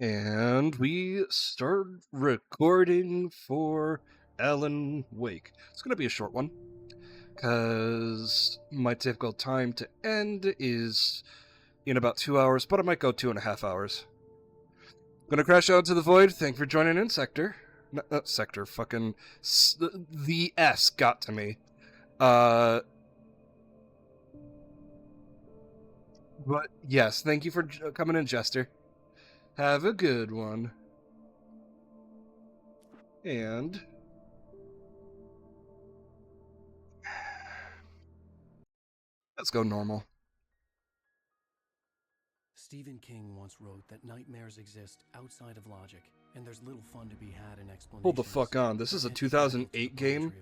And we start recording for Alan Wake. It's going to be a short one because my typical time to end is in about 2 hours, but I might go 2.5 hours. Gonna crash out into the void. Thank you for joining in, Sector. Not Sector, fucking. The S got to me. But yes, thank you for coming in, Jester. Have a good one. And let's go normal. Stephen King once wrote that nightmares exist outside of logic, and there's little fun to be had in explanations. Hold the fuck on. This is a 2008 game?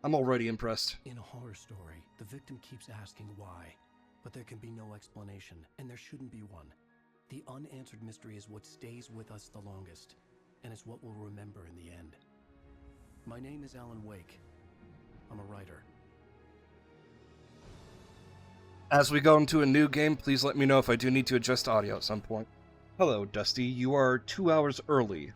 I'm already impressed. In a horror story, the victim keeps asking why, but there can be no explanation, and there shouldn't be one. The unanswered mystery is what stays with us the longest, and it's what we'll remember in the end. My name is Alan Wake. I'm a writer. As we go into a new game, please let me know if I do need to adjust audio at some point. Hello, Dusty. You are 2 hours early.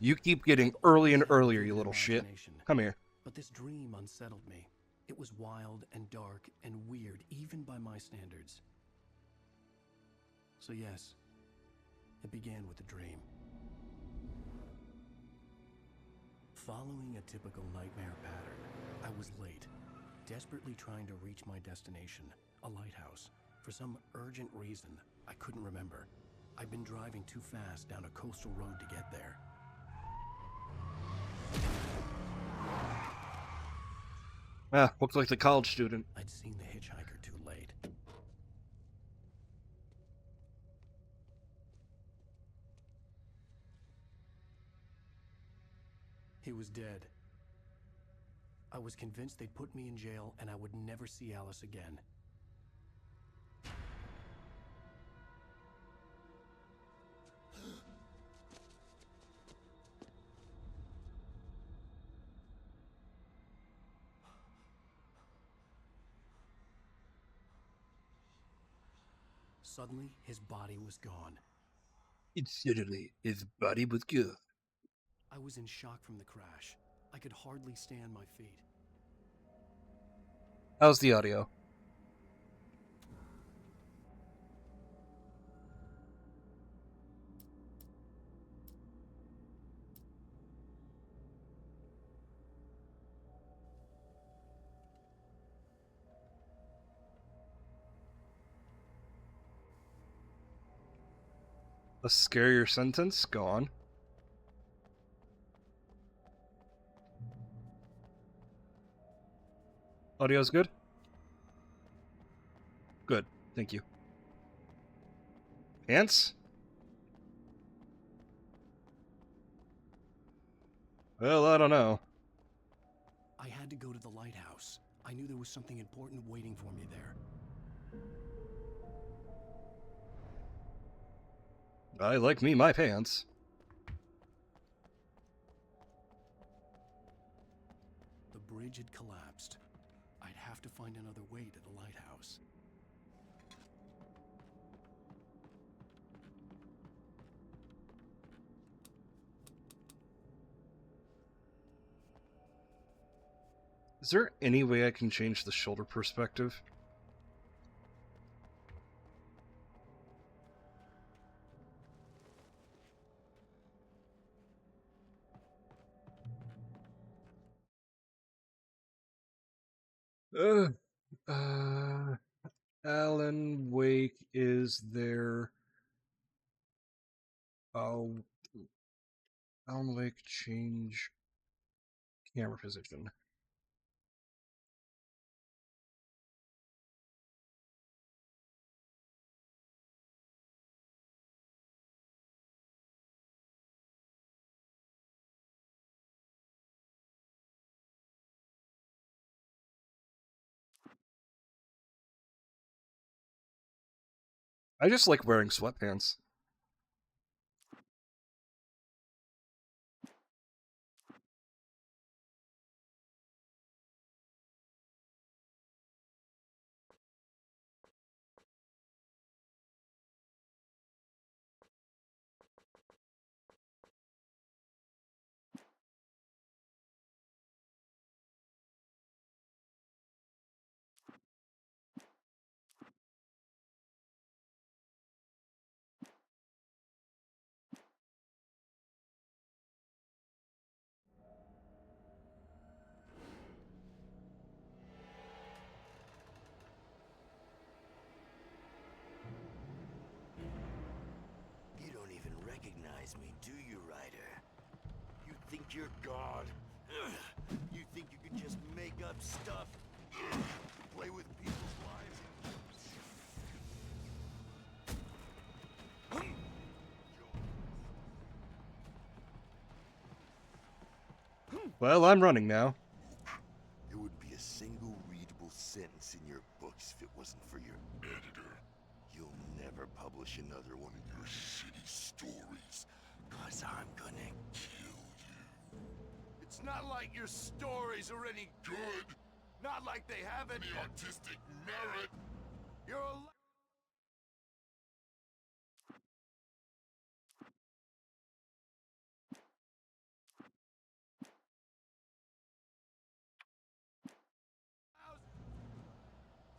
You keep getting early and earlier, you little shit. Come here. But this dream unsettled me. It was wild and dark and weird, even by my standards. So yes, it began with a dream. Following a typical nightmare pattern, I was late, desperately trying to reach my destination, a lighthouse. For some urgent reason, I couldn't remember. I'd been driving too fast down a coastal road to get there. Looked like the college student. I'd seen the hitchhiker too late. He was dead. I was convinced they'd put me in jail and I would never see Alice again. Suddenly, his body was gone. Suddenly, his body was gone. I was in shock from the crash. I could hardly stay on my feet. How's the audio? A scarier sentence? Go on. Audio's good? Good, thank you. Ants? Well, I don't know. I had to go to the lighthouse. I knew there was something important waiting for me there. I like me my pants. The bridge had collapsed. I'd have to find another way to the lighthouse. Is there any way I can change the shoulder perspective? Alan Wake is there. Alan Wake change camera position. I just like wearing sweatpants. recognize me, do you, Ryder? You think you're God? You think you can just make up stuff? Play with people's lives and... Well, I'm running now. There would be a single readable sentence in your books if it wasn't for your editor. You'll never publish another one of your shitty stories, 'cause I'm gonna kill you. It's not like your stories are any good. Not like they have any artistic merit. You're a...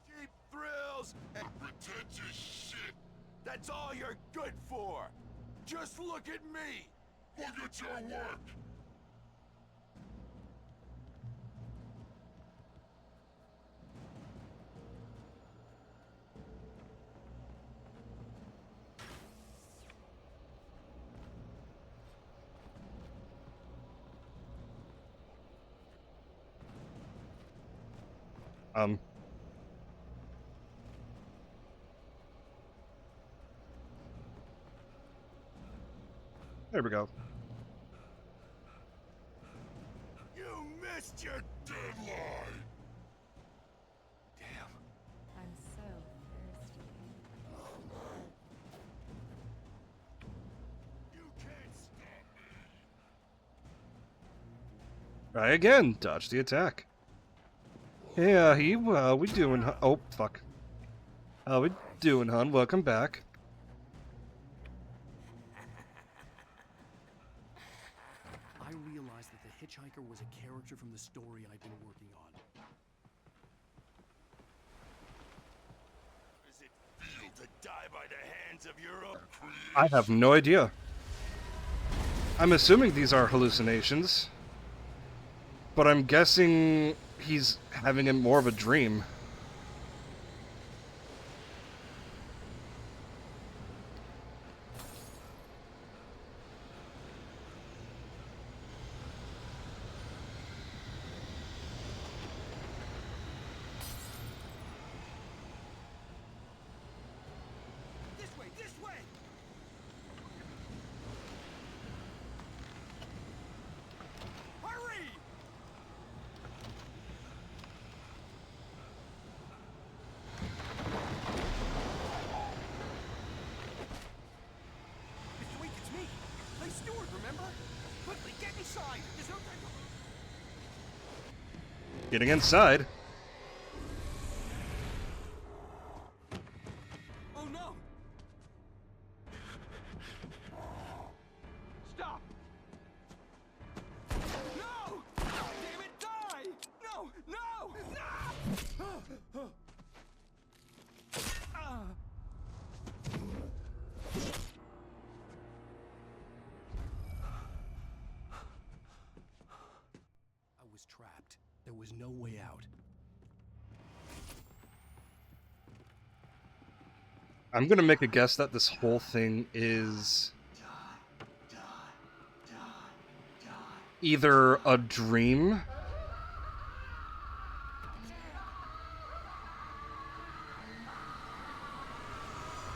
cheap thrills and pretentious shit. That's all you're good for. Just look at me. Look at your work. There we go. You missed your deadline. Damn. I'm so thirsty. You can't stop me. Try again. Dodge the attack. Yeah, we doing, hun? Oh, fuck. How we doing, hun? Welcome back. I realized that the hitchhiker was a character from the story I'd been working on. How does it feel to die by the hands of your own creation? I have no idea. I'm assuming these are hallucinations. But I'm guessing he's having more of a dream. This way, this way! Hurry! Mr. Week, it's me! Hey, Stewart, remember? Quickly, get inside! There's no time to... Getting inside. Oh, no! Stop! No! Damn it, die! No! No! No! I was trapped. There was no way out. I'm gonna make a guess that this whole thing is either a dream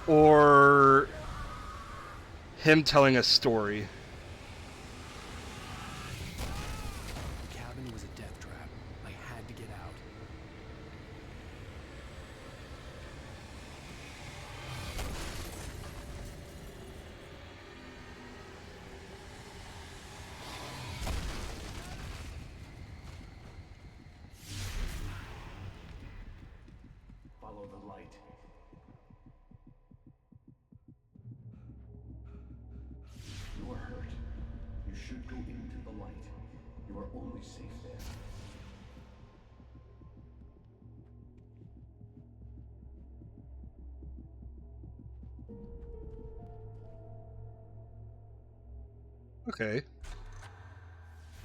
or him telling a story. The cabin was a death trap. I had to get out. Follow the light. You are hurt. You should go into the light. You are only safe there. Okay.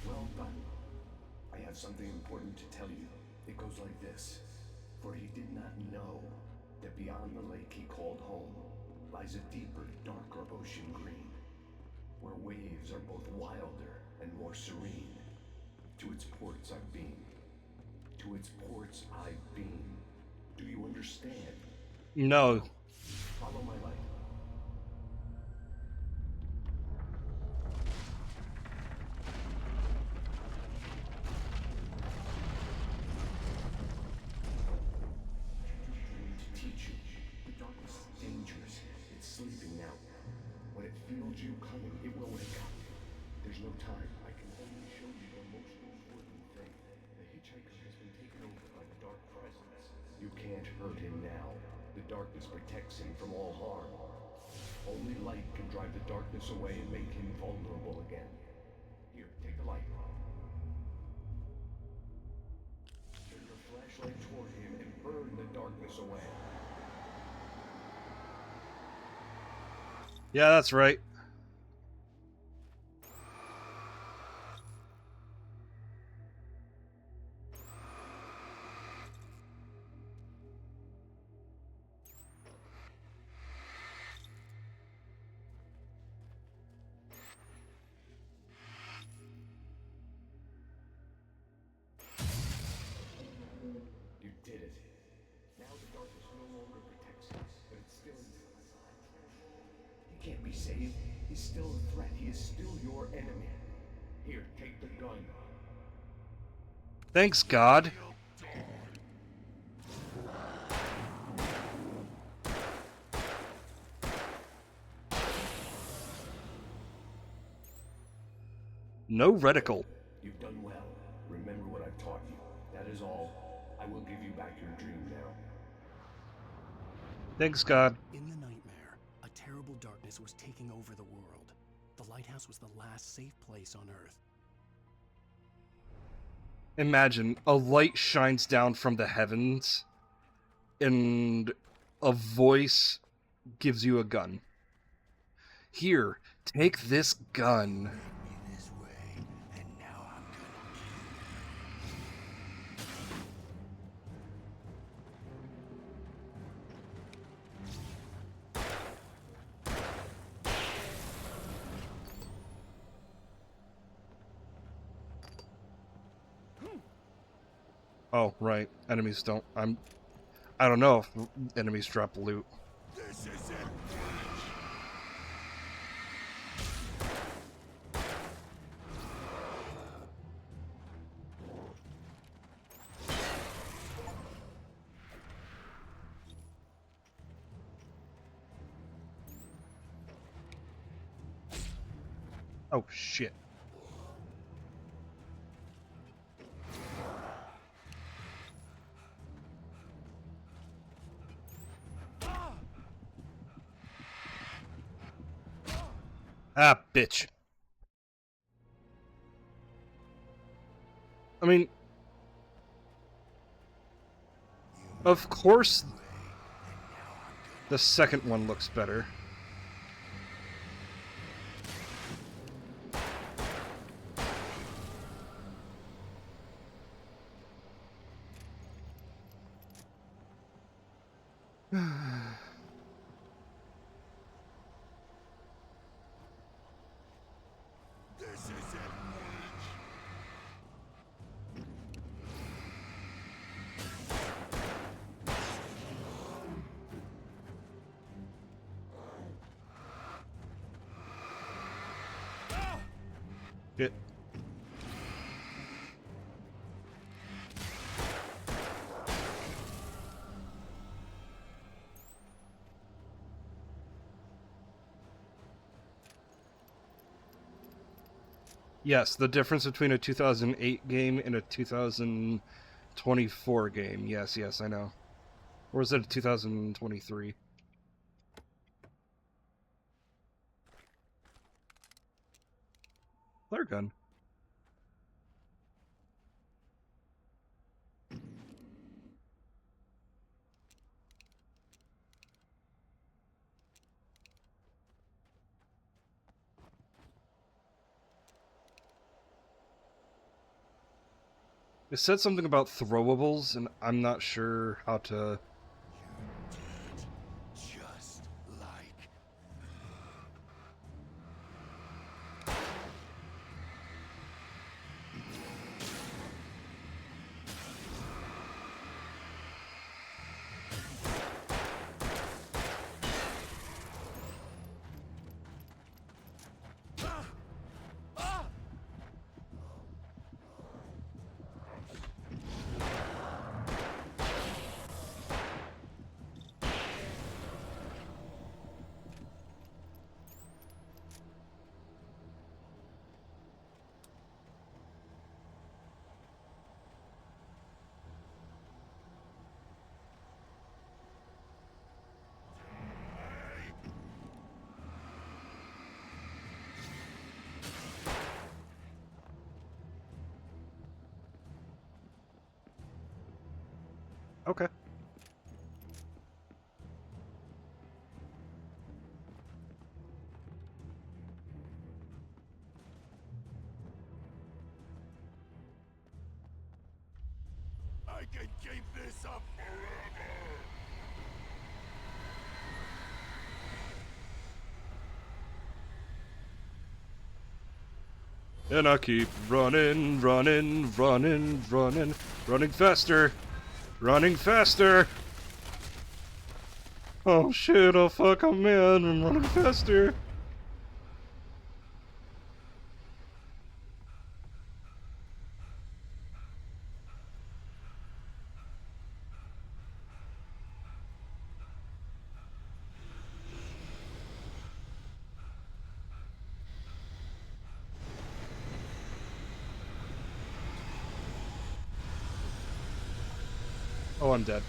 Well done. I have something important to tell you. It goes like this. For he did not know that beyond the lake he called home lies a deeper, darker ocean green. waves are both wilder and more serene. To its ports I've been. To its ports I've been. Do you understand? No. Follow my light. To teach you, the darkness is dangerous. It's sleeping now. When it feels you coming, it will wake up. There's no time. I can only show you the most important thing. The hitchhiker has been taken over by the dark presence. You can't hurt him now. The darkness protects him from all harm. Only light can drive the darkness away and make him vulnerable again. Here, take the light. Turn your flashlight toward him and burn the darkness away. Yeah, that's right. You did it. Now the darkness no longer protects him, but it's still inside. He can't be saved. He's still a threat. He is still your enemy. Here, take the gun. Thanks, God. No reticle. You've done well. Remember what I've taught you. That is all. I will give you back your dream now. Thanks, God. In the nightmare, a terrible darkness was taking over the world. The lighthouse was the last safe place on Earth. Imagine a light shines down from the heavens and a voice gives you a gun. Here, take this gun. This way, and now I'm gonna Oh, right. Enemies don't. I don't know if enemies drop loot. This is it. Oh, shit. Ah, bitch. I mean, of course, the second one looks better. This is it. Shit. Yes, the difference between a 2008 game and a 2024 game. Yes, yes, I know. Or is it a 2023? Flare gun. It said something about throwables, and I'm not sure how to... Did just like can keep this up forever! And I keep running, running, running, running, running faster, running faster. Oh shit, oh fuck, oh man, I'm running faster. Oh, I'm dead.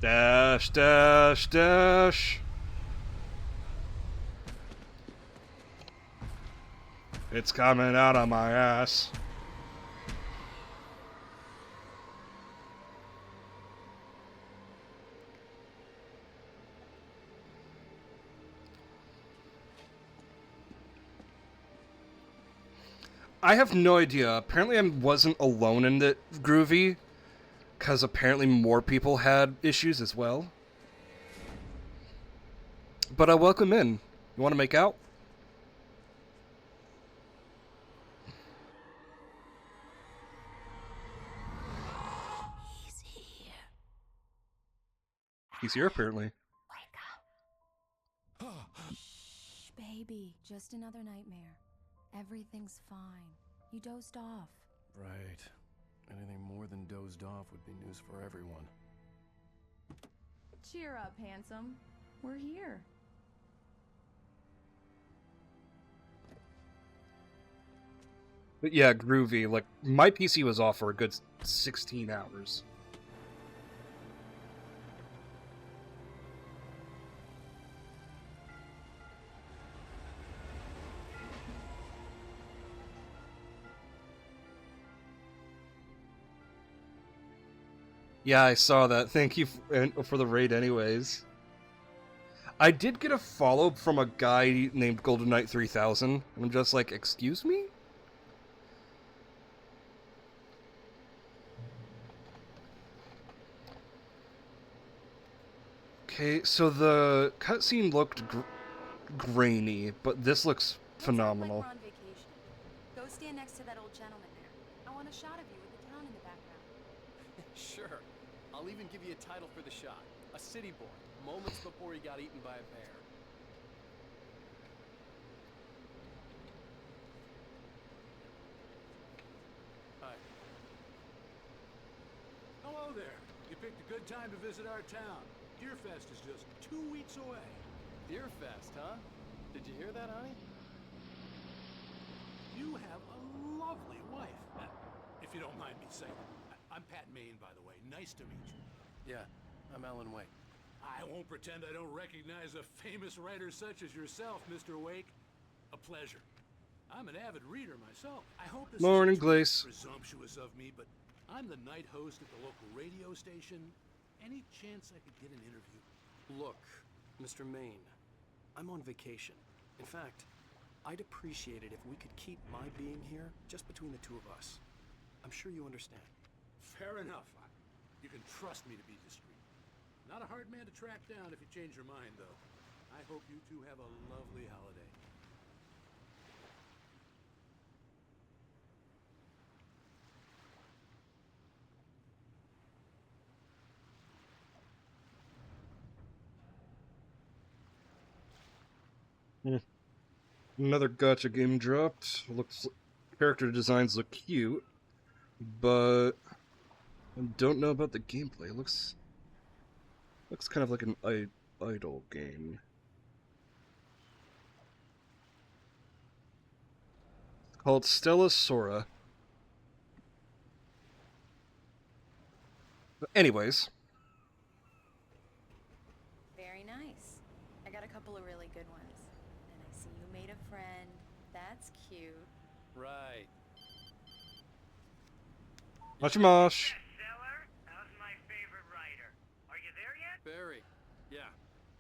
Dash, dash, dash. It's coming out of my ass. I have no idea. Apparently I wasn't alone in the groovy, because apparently more people had issues as well. But welcome in. You want to make out? He's here. He's here, apparently. Wake up. Shh, baby. Just another nightmare. Everything's fine. You dozed off. Right. Anything more than dozed off would be news for everyone. Cheer up, handsome. We're here. But yeah, groovy. Like, my PC was off for a good 16 hours. Yeah, I saw that. Thank you for the raid anyways. I did get a follow from a guy named Golden Knight 3000, and I'm just like, excuse me? Okay, so the cutscene looked grainy, but this looks phenomenal. Looks like we're on vacation. Go stand next to that old gentleman there. I want a shot of you with the town in the background. Sure. I'll even give you a title for the shot. A city boy, moments before he got eaten by a bear. Hi. Hello there. You picked a good time to visit our town. Deerfest is just 2 weeks away. Deerfest, huh? Did you hear that, honey? You have a lovely wife. If you don't mind me saying. I'm Pat Maine, by the way. Nice to meet you. Yeah, I'm Alan Wake. I won't pretend I don't recognize a famous writer such as yourself, Mr. Wake. A pleasure. I'm an avid reader myself. I hope this Morning, isn't Glace. presumptuous of me, but I'm the night host at the local radio station. Any chance I could get an interview? Look, Mr. Maine, I'm on vacation. In fact, I'd appreciate it if we could keep my being here just between the two of us. I'm sure you understand. Fair enough. You can trust me to be discreet. Not a hard man to track down if you change your mind, though. I hope you two have a lovely holiday. Another gacha game dropped. Looks, character designs look cute, but I don't know about the gameplay. Looks kind of like an idle game. It's called Stella Sora. But anyways, Very nice. I got a couple of really good ones. And I see you made a friend. That's cute. Right. Mosh. Bestseller? How's my favorite writer? Are you there yet? Barry. Yeah,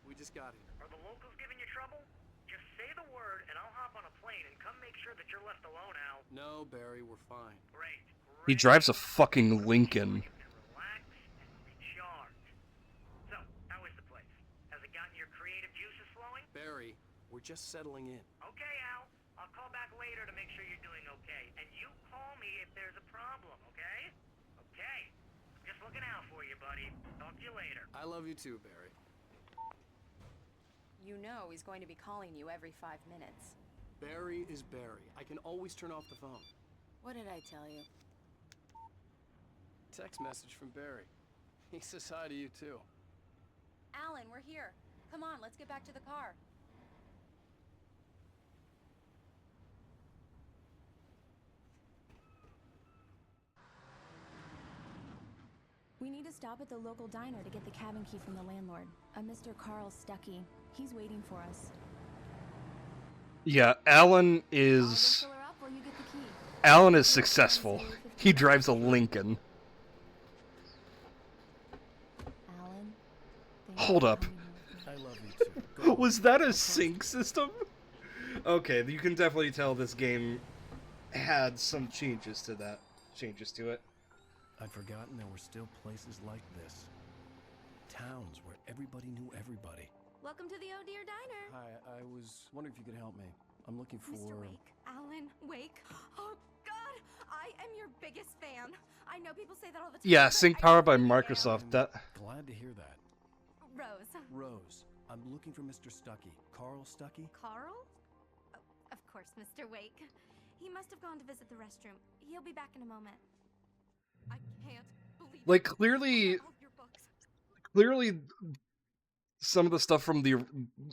we just got here. Are the locals giving you trouble? Just say the word and I'll hop on a plane and come make sure that you're left alone, Al. No, Barry, we're fine. Great, He drives a fucking Lincoln. Relax and recharge. So, how is the place? Has it gotten your creative juices flowing? Barry, we're just settling in. Okay, Al. I'll call back later to make sure you're doing okay. And you call me if there's a problem, okay? Okay. I'm just looking out for you, buddy. Talk to you later. I love you too, Barry. You know he's going to be calling you every 5 minutes. Barry is Barry. I can always turn off the phone. What did I tell you? Text message from Barry. He says hi to you too. Alan, we're here. Come on, let's get back to the car. We need to stop at the local diner to get the cabin key from the landlord, a Mr. Carl Stuckey. He's waiting for us. Yeah, Alan I'll go is... fill her up while you get the key. Alan is successful. He drives a Lincoln. Alan, thank you Hold for up. coming with me. I love you too. Go on. Was that a sync system? Okay, you can definitely tell this game had some changes to it. I'd forgotten there were still places like this. Towns where everybody knew everybody. Welcome to the Oh Dear Diner. Hi, I was wondering if you could help me. I'm looking for... Mr. Wake. Alan Wake. Oh, God. I am your biggest fan. I know people say that all the time. Yeah, but sync I powered by really am. Microsoft. That Glad to hear that. Rose. Rose, I'm looking for Mr. Stuckey. Carl Stuckey? Carl? Oh, of course, Mr. Wake. He must have gone to visit the restroom. He'll be back in a moment. I can't believe like it. clearly, All your books. clearly, some of the stuff from the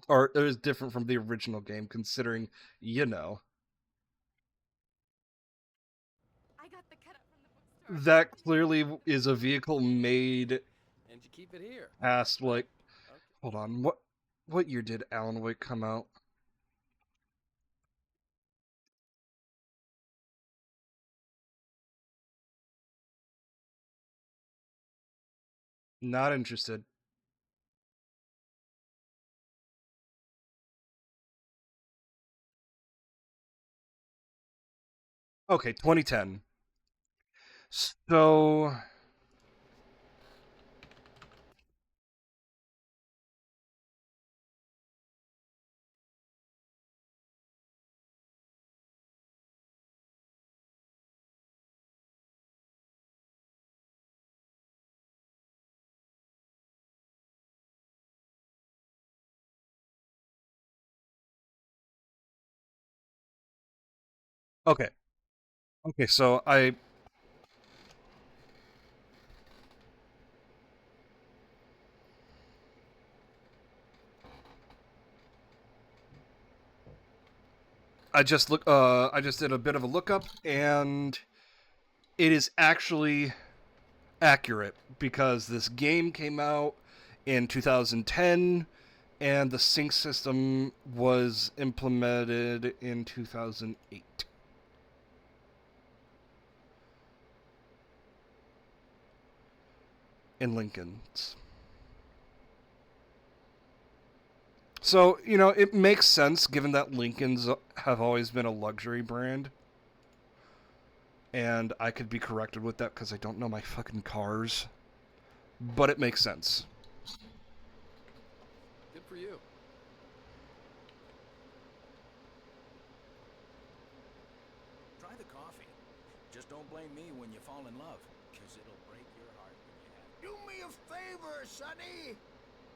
art is different from the original game, considering you know I got the cut up from the bookstore. that clearly is a vehicle made And you keep it here. past like. Okay. Hold on, what year did Alan Wake come out? Not interested. Okay, 2010. So okay. Okay, so I just did a bit of a lookup, and it is actually accurate because this game came out in 2010 and the sync system was implemented in 2008 in Lincoln's. So, you know, it makes sense given that Lincolns have always been a luxury brand. And I could be corrected with that because I don't know my fucking cars. But it makes sense. Good for you. Try the coffee. Just don't blame me when you fall in love, because it'll break your heart when you have. Do me a favor, Sonny.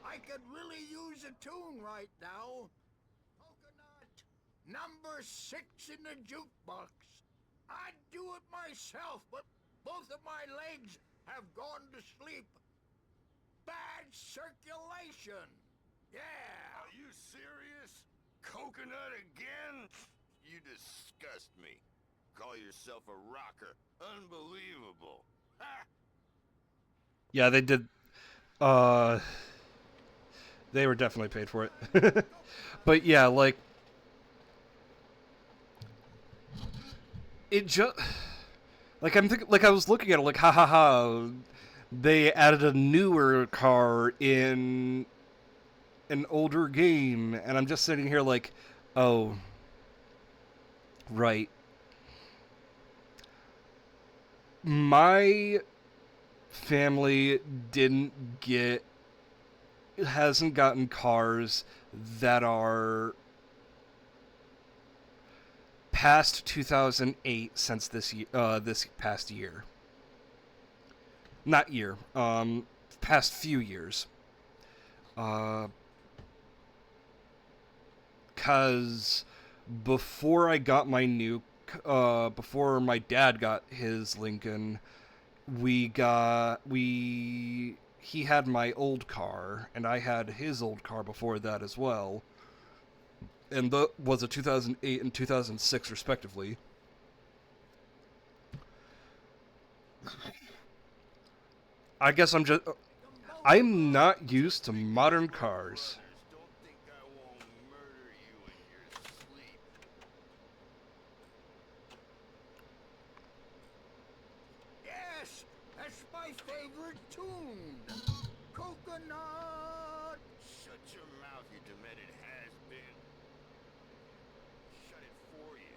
I could really use a tune right now. Coconut, number 6 in the jukebox. I'd do it myself, but both of my legs have gone to sleep. Bad circulation. Yeah. Are you serious? Coconut again? You disgust me. Call yourself a rocker. Unbelievable. Ha! Yeah, they did. They were definitely paid for it. But yeah, like, it just like like I was looking at it like, ha ha ha. They added a newer car in an older game, and I'm just sitting here like, oh, right. my family hasn't gotten cars that are past 2008 since this past year. Not year, past few years. Cause before I got my before my dad got his Lincoln, he had my old car, and I had his old car before that as well. And that was a 2008 and 2006 respectively. I guess I'm not used to modern cars. Don't think I won't murder you in your sleep. Yes, that's my favorite tune. Coconut. Shut your mouth, you demented has-been. Shut it for you.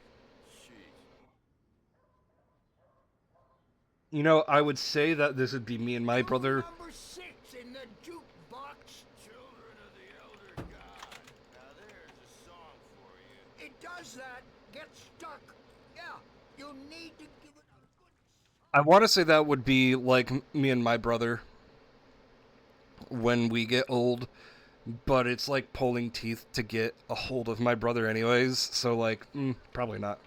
Jeez. You know, I would say that this would be me and my brother. Number 6 in the jukebox. Children of the Elder God. Now there's a song for you. It does that. Get stuck. Yeah, you need to give it a good. I want to say that would be like me and my brother when we get old, but it's like pulling teeth to get a hold of my brother anyways, so like, probably not.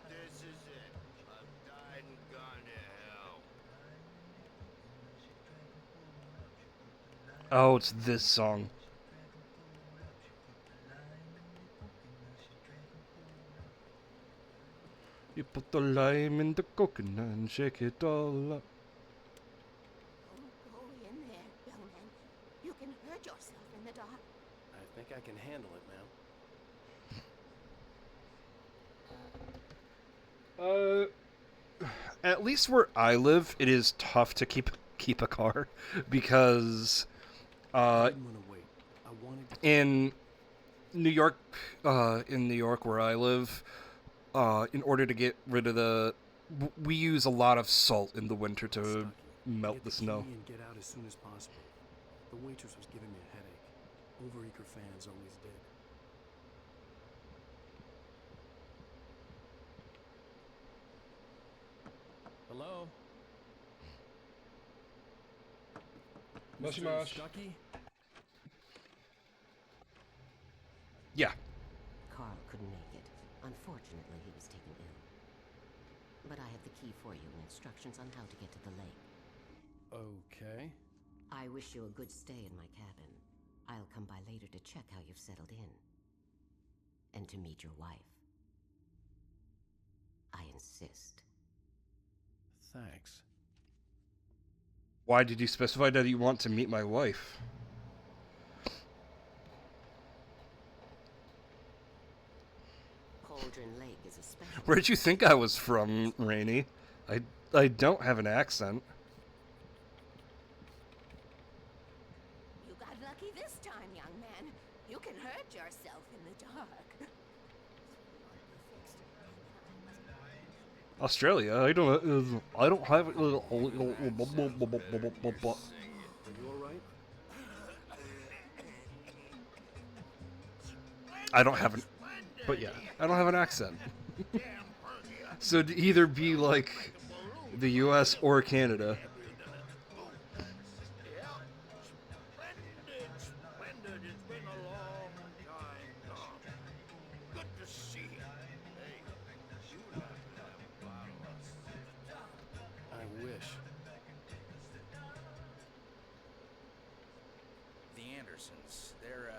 This is it. I've died and gone to hell. Oh, it's this song. You put the lime in the coconut and shake it all up. Don't go in there, young man. You can hurt yourself in the dark. I think I can handle it, ma'am. At least where I live, it is tough to keep a car because I didn't want to wait. I wanted to... in New York where I live, in order to get rid of we use a lot of salt in the winter to melt the snow. And get out as soon as possible. The waitress was giving me a headache. Overeager fans always did. Hello? Moshi Mr. mosh. Stucky? Yeah. Carl couldn't make it. Unfortunately, he was taken ill. But I have the key for you and instructions on how to get to the lake. Okay. I wish you a good stay in my cabin. I'll come by later to check how you've settled in. And to meet your wife. I insist. Thanks. Why did you specify that you want to meet my wife? Cauldron Lake is a special... Where'd you think I was from, Rainey? I don't have an accent. You got lucky this time, young man. You can hurt yourself in the dark. Australia, I don't have it. You alright? I don't have an, but yeah, I don't have an accent. So it'd either be like the U.S. or Canada. Splendid. It's been a long time, Tom. Good to see you. Hey, you and I could have a bottle of I wish. The Andersons, they're,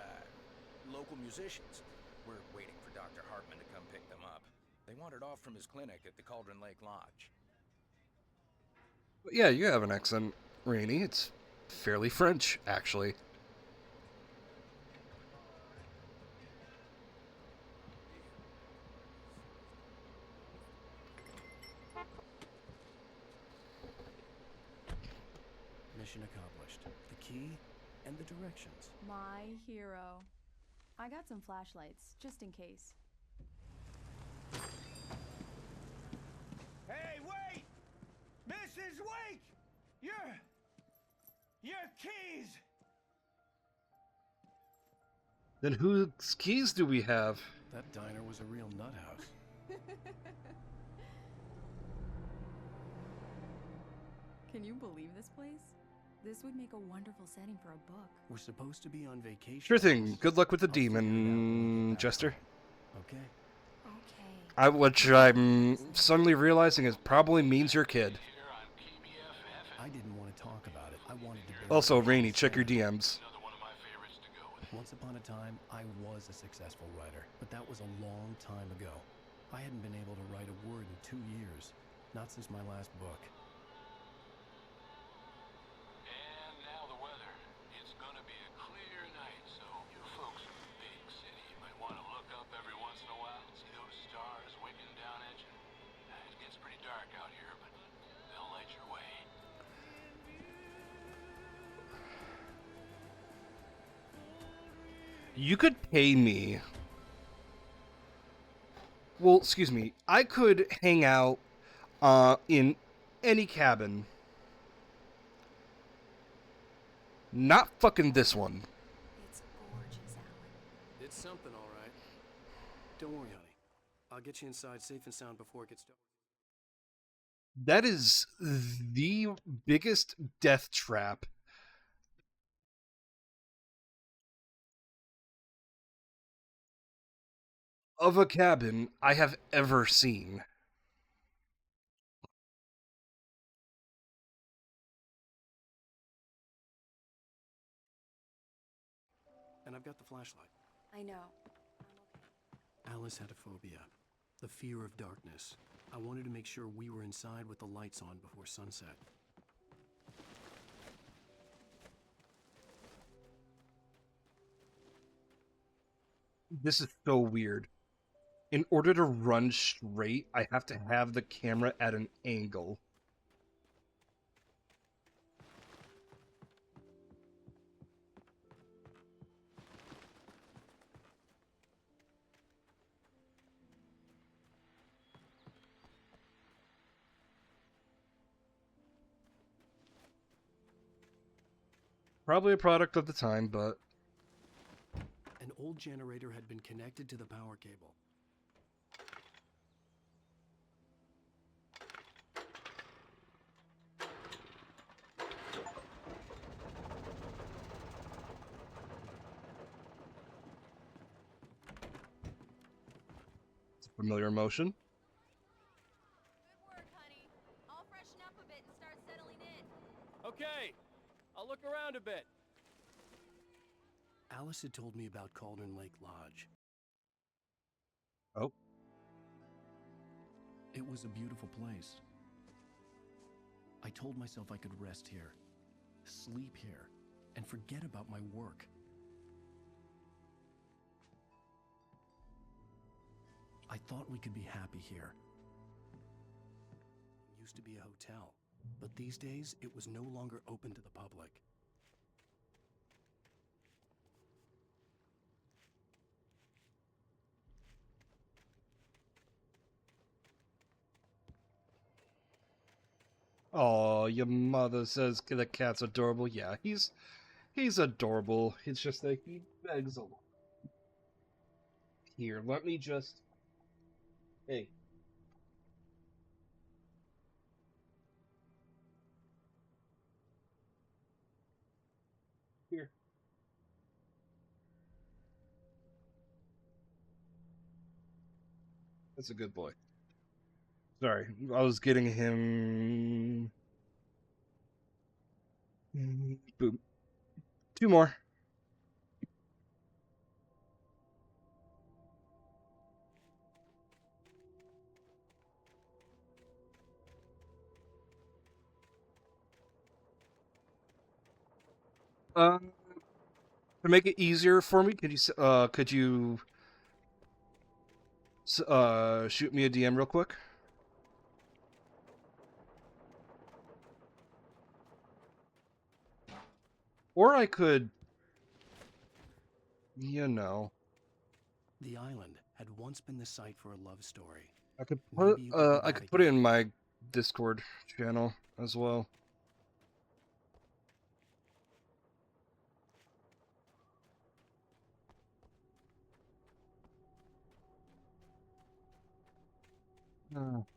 local musicians. We're waiting for Dr. Hartman to come pick them up. They wandered off from his clinic at the Cauldron Lake Lodge. But yeah, you have an accent, Rainey. It's fairly French, actually. Mission accomplished. The key and the directions. My hero. I got some flashlights, just in case. Hey, wait! Mrs. Wake! Your keys! Then whose keys do we have? That diner was a real nut house. Can you believe this place? This would make a wonderful setting for a book. We're supposed to be on vacation. Sure thing. Good luck with the I'll figure it out when we demon, get back Jester. home. Okay. Okay. Which I'm suddenly realizing is probably means your kid. I didn't want to talk about it. I wanted to. Also, Rainy, check your DMs. Once upon a time, I was a successful writer, but that was a long time ago. I hadn't been able to write a word in 2 years, not since my last book. And now the weather. It's gonna be a clear night, so you folks in the big city might want to look up every once in a while and see those stars winking down at you. It gets pretty dark out here, but they'll light your way. You could pay me. Well, excuse me. I could hang out in any cabin. Not fucking this one. It's gorgeous, Alan. It's something, all right. Don't worry, honey. I'll get you inside safe and sound before it gets dark. That is the biggest death trap of a cabin I have ever seen. And I've got the flashlight. I know. Alice had a phobia, the fear of darkness. I wanted to make sure we were inside with the lights on before sunset. This is so weird. In order to run straight, I have to have the camera at an angle. Probably a product of the time, but An old generator had been connected to the power cable. it's a familiar emotion. Good work, honey. I'll freshen up a bit and start settling in. Okay, I'll look around a bit. Alice had told me about Cauldron Lake Lodge. Oh. It was a beautiful place. I told myself I could rest here, sleep here, and forget about my work. I thought we could be happy here. It used to be a hotel, but these days it was no longer open to the public. Oh, your mother says the cat's adorable. Yeah, he's adorable. It's just that he begs a lot. Here, let me just. Hey. Here. That's a good boy. Sorry, I was getting him. Boom. 2 more. To make it easier for me, could you shoot me a DM real quick? Or I could, you know. The island had once been the site for a love story. I could Maybe put you could do I that could put it again. in my Discord channel as well.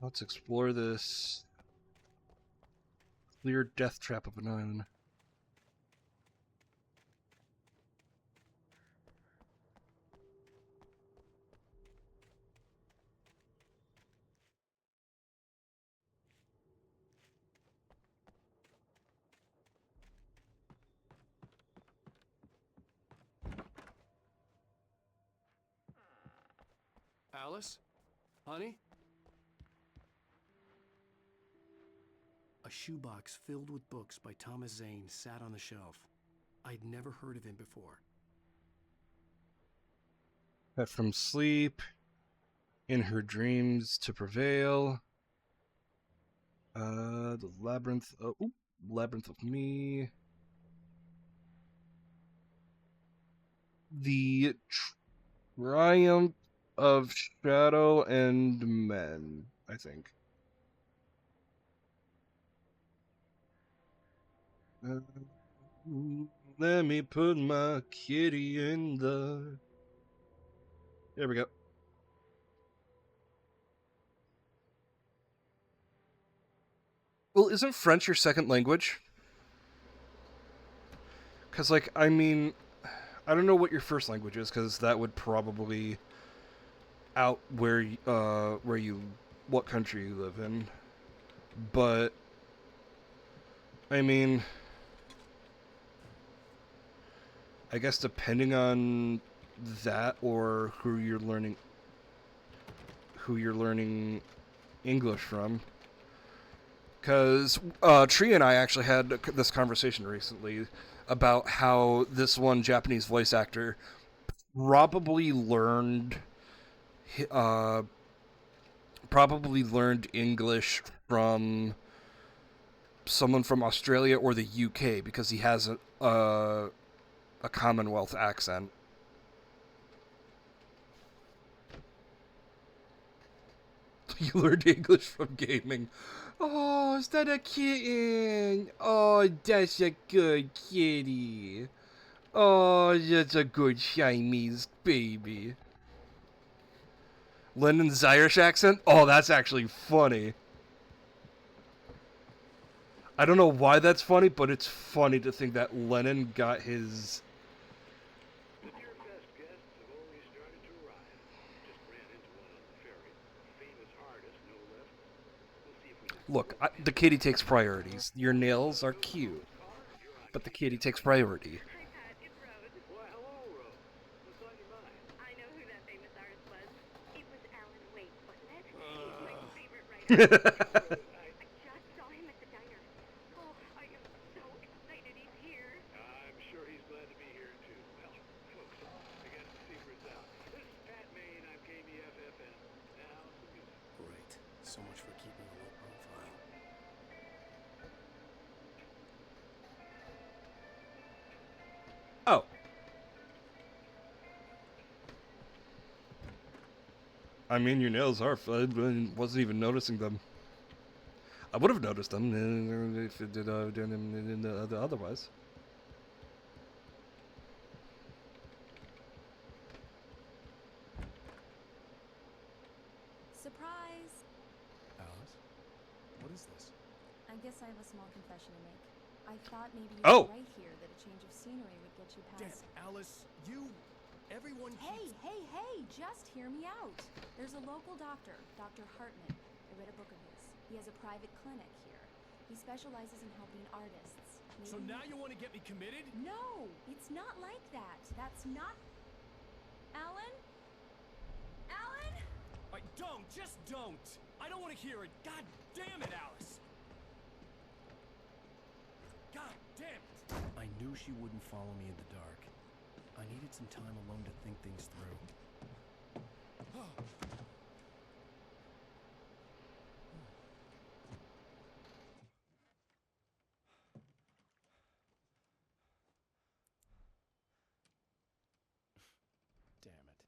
Let's explore this clear death trap of an island. Alice? Honey? A shoebox filled with books by Thomas Zane sat on the shelf. I'd never heard of him before. Cut from sleep, in her dreams to prevail. The labyrinth. Labyrinth of me. The triumph of shadow and men. I think. Let me put my kitty in the. There we go. Well, isn't French your second language? Because, like, I mean, I don't know what your first language is, because that would probably out where you, what country you live in. But, I mean, I guess depending on that or who you're learning English from. Because Tree and I actually had this conversation recently about how this one Japanese voice actor probably learned English from someone from Australia or the UK because he has a Commonwealth accent. You learned English from gaming. Oh, is that a kitten? Oh, that's a good kitty. Oh, that's a good Siamese baby. Lennon's Irish accent? Oh, that's actually funny. I don't know why that's funny, but it's funny to think that Lennon got his... Look, the kitty takes priorities. Your nails are cute, but the kitty takes priority. Great. So much for keeping a low profile. Oh. I mean, your nails are... I wasn't even noticing them. I would have noticed them if it did otherwise. Surprise! Alice? What is this? I guess I have a small confession to make. I thought maybe you Oh! were right here that a change of scenery would get you past... Damn, Alice, you... Everyone Hey, just hear me out. There's a local doctor, Dr. Hartman. I read a book of his. He has a private clinic here. He specializes in helping artists. Maybe... So now you want to get me committed? No, it's not like that. That's not... Alan? Alan? Don't, just don't! I don't want to hear it. God damn it, Alice! God damn it! I knew she wouldn't follow me in the dark. I needed some time alone to think things through. Damn it.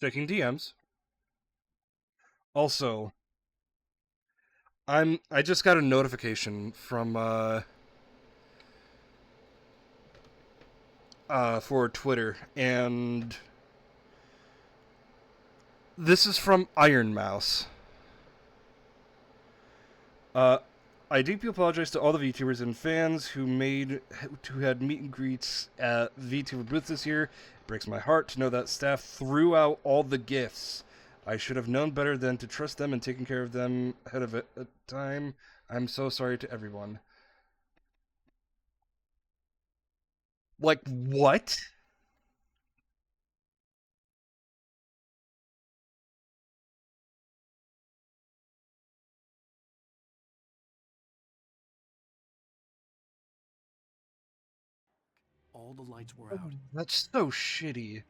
Checking DMs. Also, I just got a notification from for Twitter, and this is from Iron Mouse. I deeply apologize to all the VTubers and fans who had meet and greets at VTuber booths this year. It breaks my heart to know that staff threw out all the gifts. I should have known better than to trust them and taking care of them ahead of it at time. I'm so sorry to everyone. Like, what? All the lights were out. That's so shitty.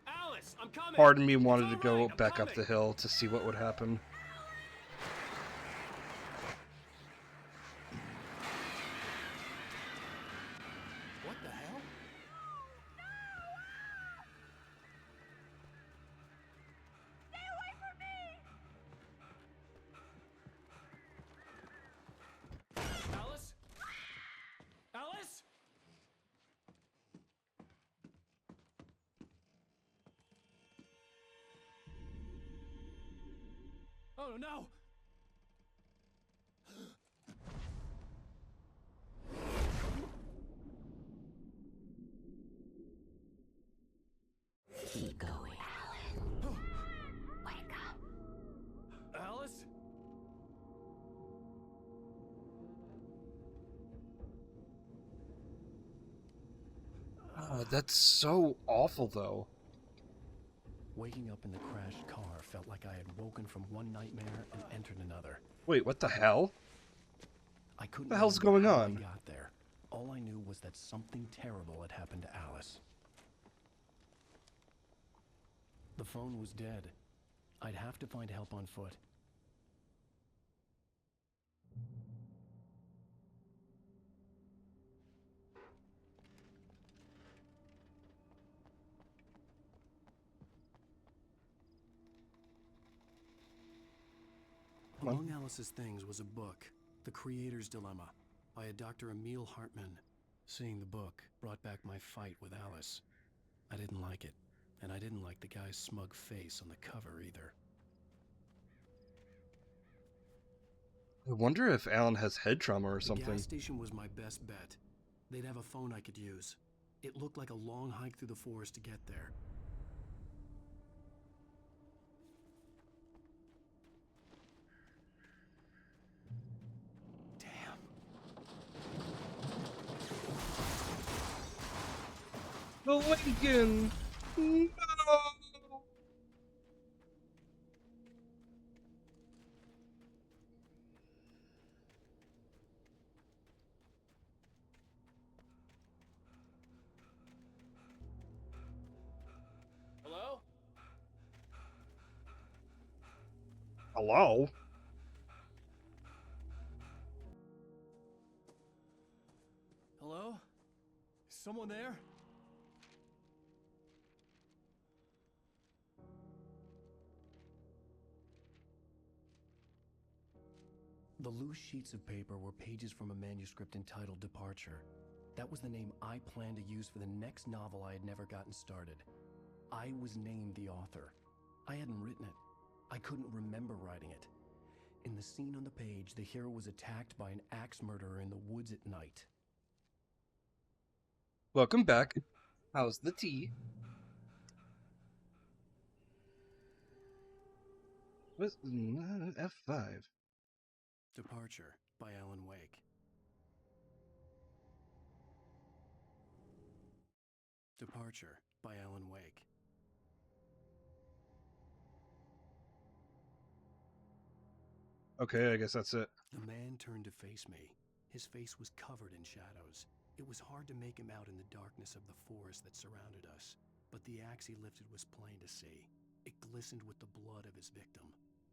Alice, I'm coming. Part of me wanted to It's all go right, I'm back up coming. the hill to see what would happen. What the hell? Stay away from me! Alice? Alice? Oh no! Keep going. Wake up. Alice? Oh, that's so awful, though. Waking up in the crashed car felt like I had woken from one nightmare and entered another. Wait, what the hell? I couldn't What the hell's remember going how on? I got there. All I knew was that something terrible had happened to Alice. The phone was dead. I'd have to find help on foot. Among Alice's things was a book, The Creator's Dilemma, by a Dr. Emil Hartman. Seeing the book brought back my fight with Alice. I didn't like it, and I didn't like the guy's smug face on the cover either. I wonder if Alan has head trauma or The something. gas station was my best bet. They'd have a phone I could use. It looked like a long hike through the forest to get there. The Lincoln! No! Hello? Hello? Hello? Is someone there? The loose sheets of paper were pages from a manuscript entitled Departure. That was the name I planned to use for the next novel I had never gotten started. I was named the author. I hadn't written it. I couldn't remember writing it. In the scene on the page, the hero was attacked by an axe murderer in the woods at night. Welcome back. How's the tea? What's F5? Departure by Alan Wake. Departure by Alan Wake. Okay, I guess that's it. The man turned to face me. His face was covered in shadows. It was hard to make him out in the darkness of the forest that surrounded us, but the axe he lifted was plain to see. It glistened with the blood of his victim.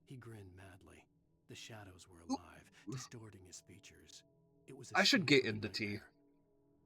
He grinned madly. The shadows were alive, distorting his features. It was I should get into tea.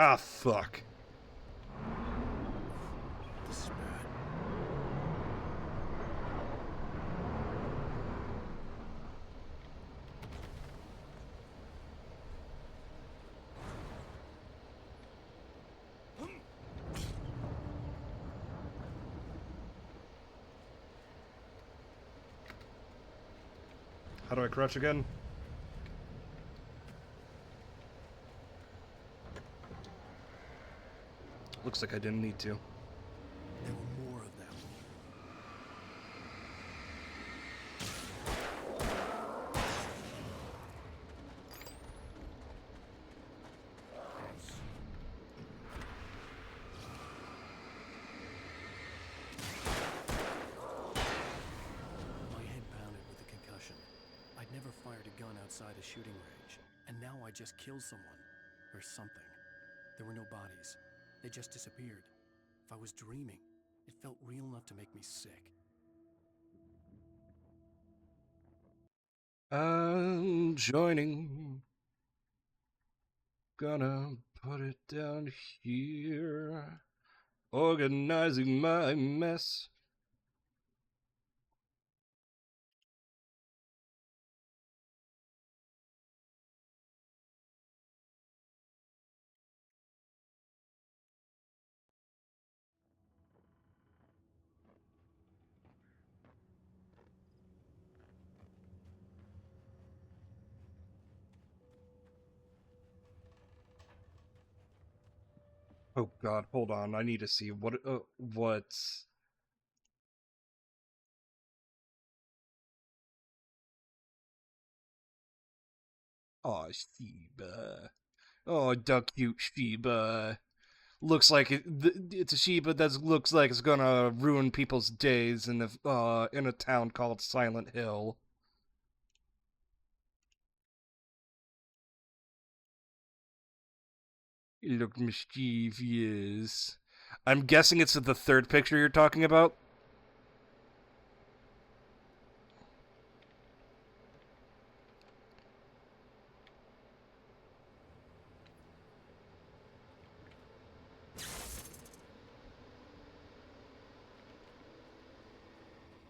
Ah, fuck. This is bad. How do I crouch again? Looks like I didn't need to. There were more of them. My head pounded with a concussion. I'd never fired a gun outside a shooting range, and now I just killed someone. Or something. There were no bodies. They just disappeared. If I was dreaming, it felt real enough to make me sick. I'm joining. Gonna put it down here. Organizing my mess. Oh god, hold on. I need to see what's... Oh, Sheba. Oh, duck cute Sheba. Looks like it's a Sheba that looks like it's gonna ruin people's days in a town called Silent Hill. You look mischievous. I'm guessing it's the third picture you're talking about?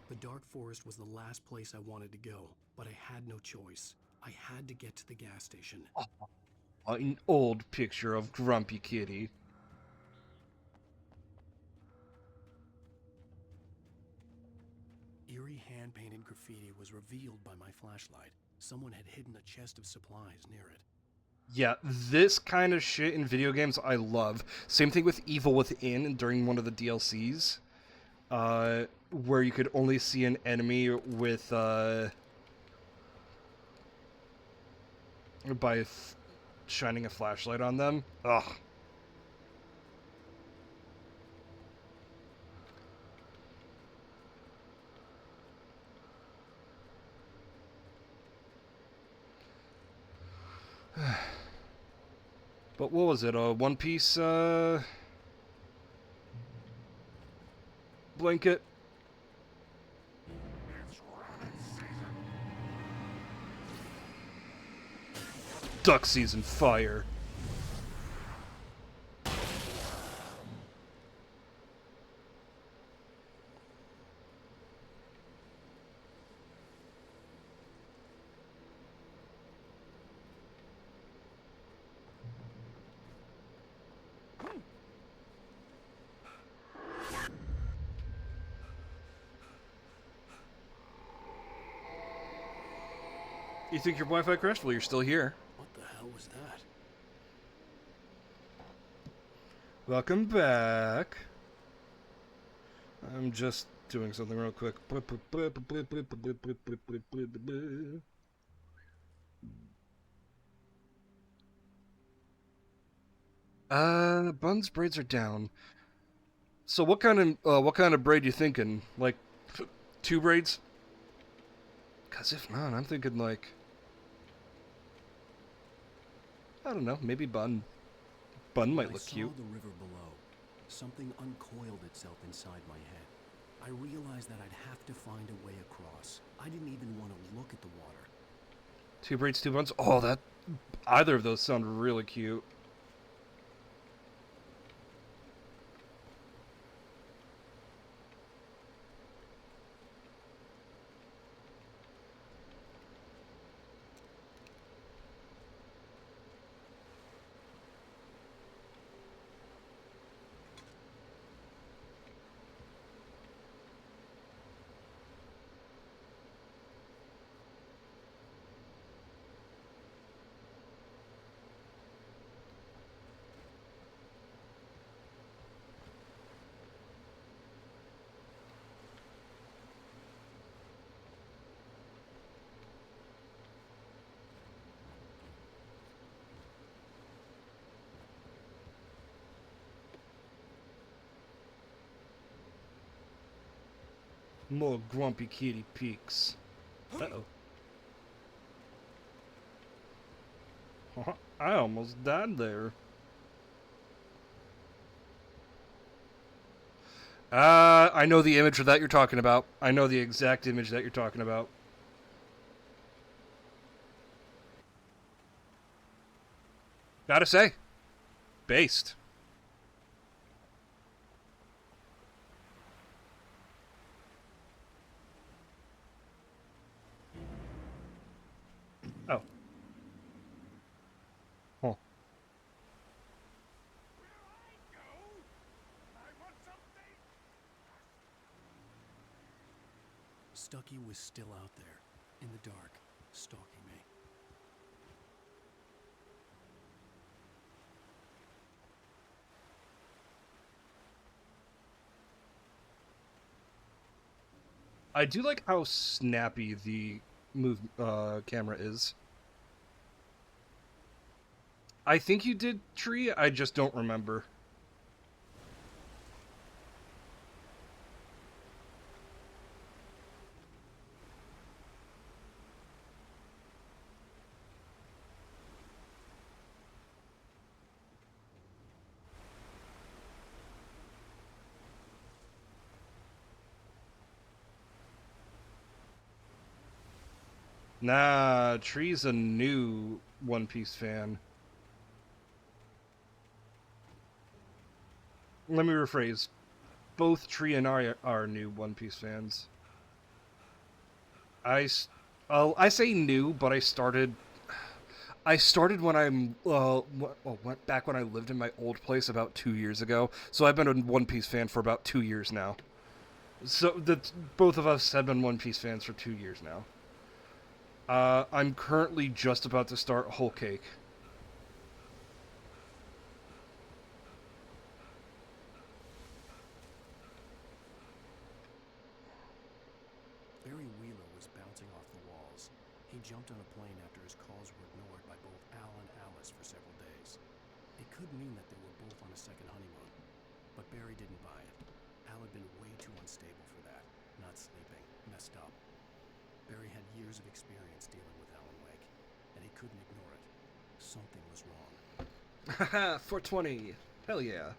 The dark forest was the last place I wanted to go, but I had no choice. I had to get to the gas station. An old picture of Grumpy Kitty. Eerie hand-painted graffiti was revealed by my flashlight. Someone had hidden a chest of supplies near it. Yeah, this kind of shit in video games I love. Same thing with Evil Within during one of the DLCs. Where you could only see an enemy with, by shining a flashlight on them. Ugh. But what was it? A One Piece, blanket? Duck season fire. You think your Wi-Fi crashed? Well, you're still here. What the hell was that? Welcome back. I'm just doing something real quick. Bun's braids are down. So what kind of braid you thinking? Like 2 braids? Cause if not, I'm thinking like, I don't know, maybe bun. Bun might look cute. I saw the river below. Something uncoiled itself inside my head. I realized that I'd have to find a way across. I didn't even want to look at the water. 2 braids, 2 buns. Oh, either of those sound really cute. More grumpy kitty peeks. Uh-oh. I almost died there. I know the image that you're talking about. I know the exact image that you're talking about. Gotta say, based. Oh. Huh. Stucky was still out there, in the dark, stalking me. I do like how snappy the camera is. I think you did Tree, I just don't remember. Nah, Tree's a new One Piece fan. Let me rephrase. Both Tree and I are new One Piece fans. I say new, but I started when I'm went back when I lived in my old place about 2 years ago. So I've been a One Piece fan for about 2 years now. So that both of us have been One Piece fans for 2 years now. I'm currently just about to start Whole Cake. Barry Wheeler was bouncing off the walls. He jumped on a plane after his calls were ignored by both Al and Alice for several days. It could mean that they were both on a second honeymoon, but Barry didn't buy it. Al had been way too unstable for that, not sleeping, messed up. Barry had years of experience dealing with Alan Wake, and he couldn't ignore it. Something was wrong. Haha, 420. Hell yeah.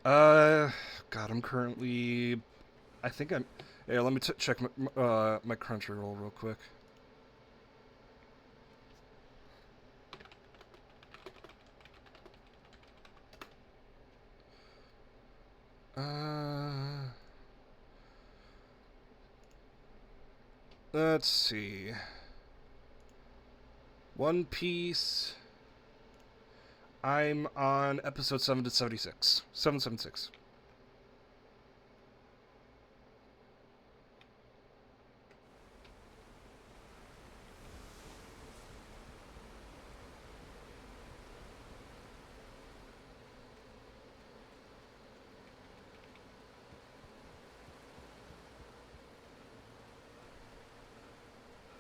God, I'm currently... I think I'm... Yeah, let me check my Crunchyroll real quick. Let's see. One Piece... I'm on episode 776. 776.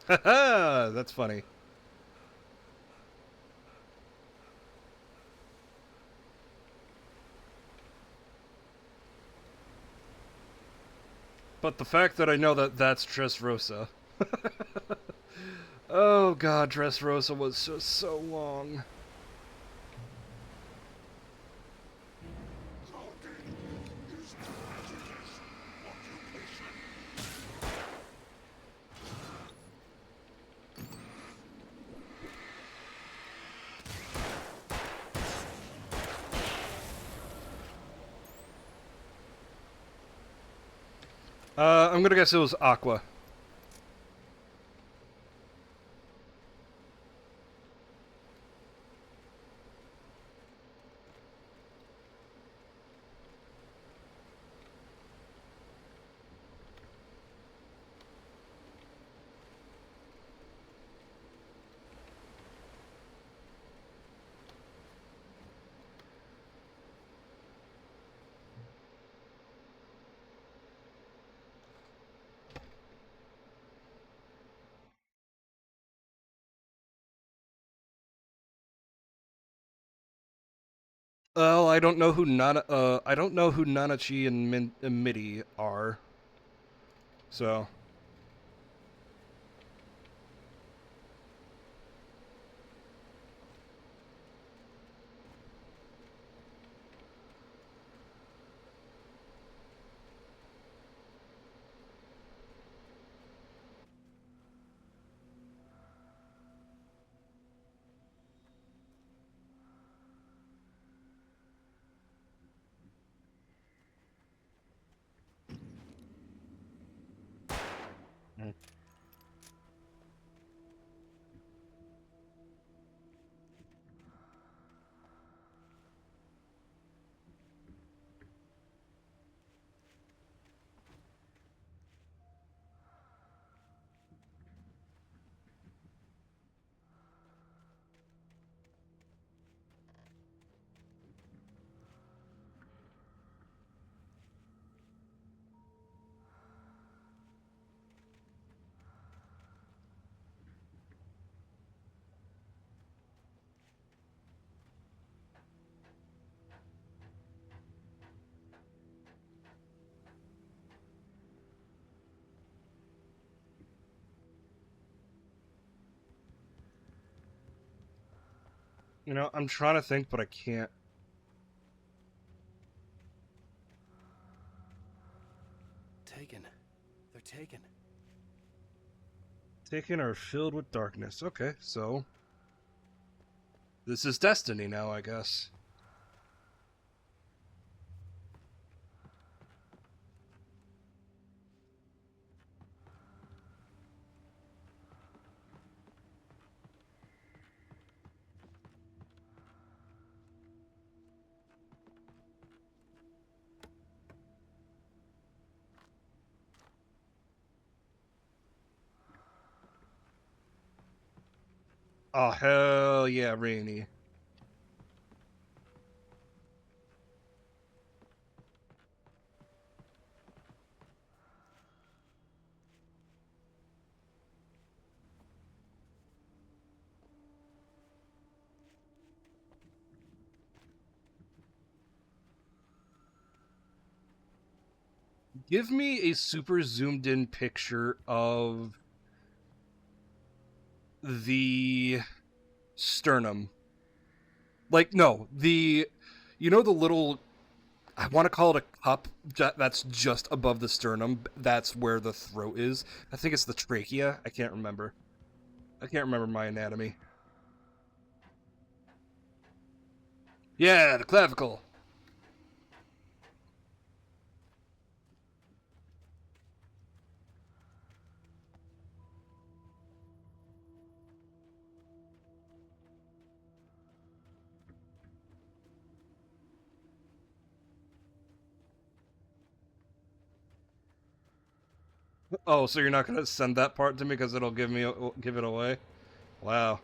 Haha, that's funny. But the fact that I know that that's Dressrosa. Oh god, Dressrosa was just so long. I'm gonna guess it was Aqua. Well, I don't know who I don't know who Nanachi and Midi are. So. You know, I'm trying to think, but I can't. Taken. They're taken. Taken or filled with darkness. Okay, so. This is destiny now, I guess. Oh, hell yeah, Rainy. Give me a super zoomed in picture of the sternum. Like, no, you know the little, I want to call it a cup that's just above the sternum. That's where the throat is. I think it's the trachea. I can't remember. I can't remember my anatomy. Yeah, the clavicle. Oh, so you're not gonna send that part to me because it'll give it away? Wow.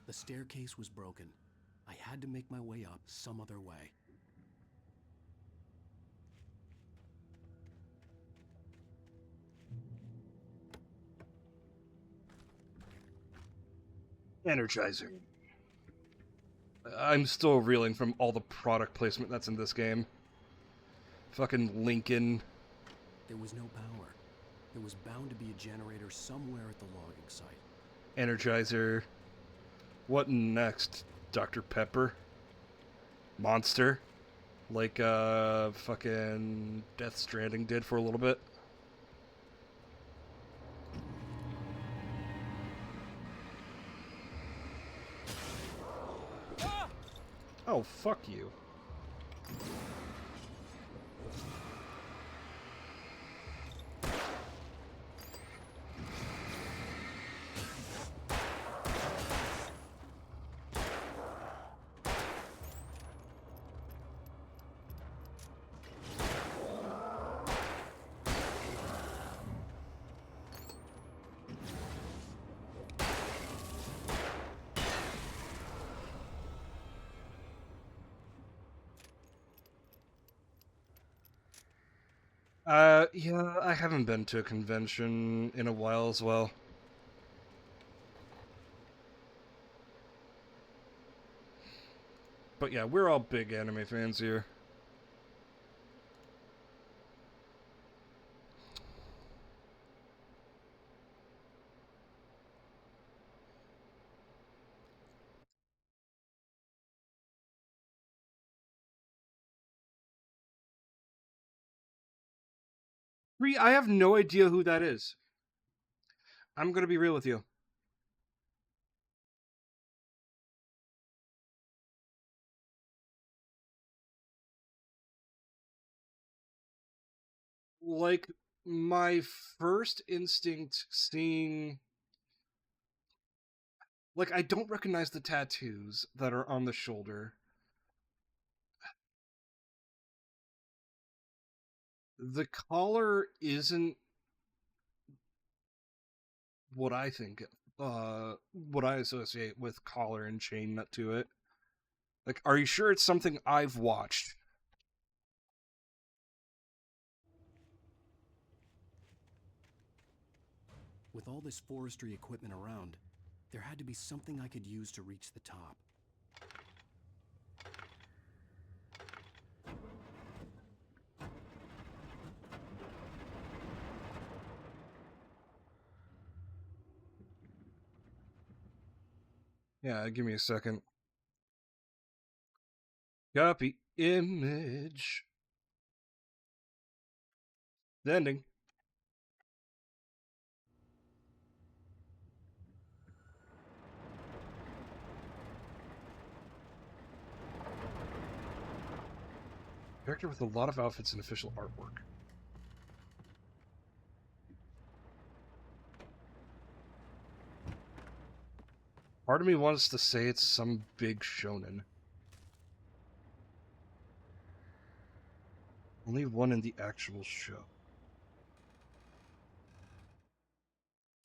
The staircase was broken. I had to make my way up some other way. Energizer. I'm still reeling from all the product placement that's in this game. Fucking Lincoln. There was no power. There was bound to be a generator somewhere at the logging site. Energizer. What next? Dr. Pepper? Monster? Like, fucking Death Stranding did for a little bit? Oh, fuck you. Yeah, I haven't been to a convention in a while as well. But yeah, we're all big anime fans here. I have no idea who that is. I'm gonna be real with you. Like, my first instinct seeing. Like, I don't recognize the tattoos that are on the shoulder. The collar isn't what I think, what I associate with collar and chain to it. Like, are you sure it's something I've watched? With all this forestry equipment around, there had to be something I could use to reach the top. Yeah, give me a second. Copy image. Sending. Character with a lot of outfits and official artwork. Part of me wants to say it's some big shonen. Only one in the actual show.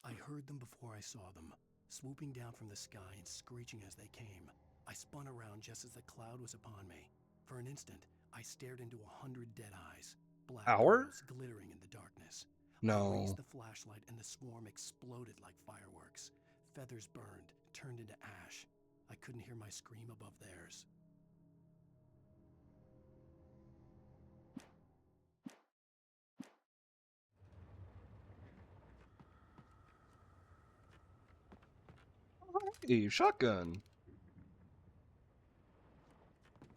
I heard them before I saw them, swooping down from the sky and screeching as they came. I spun around just as the cloud was upon me. For an instant, I stared into 100 dead eyes, black pearls glittering in the darkness. No. I raised the flashlight and the swarm exploded like fireworks. Feathers burned, turned into ash. I couldn't hear my scream above theirs. Hey, shotgun.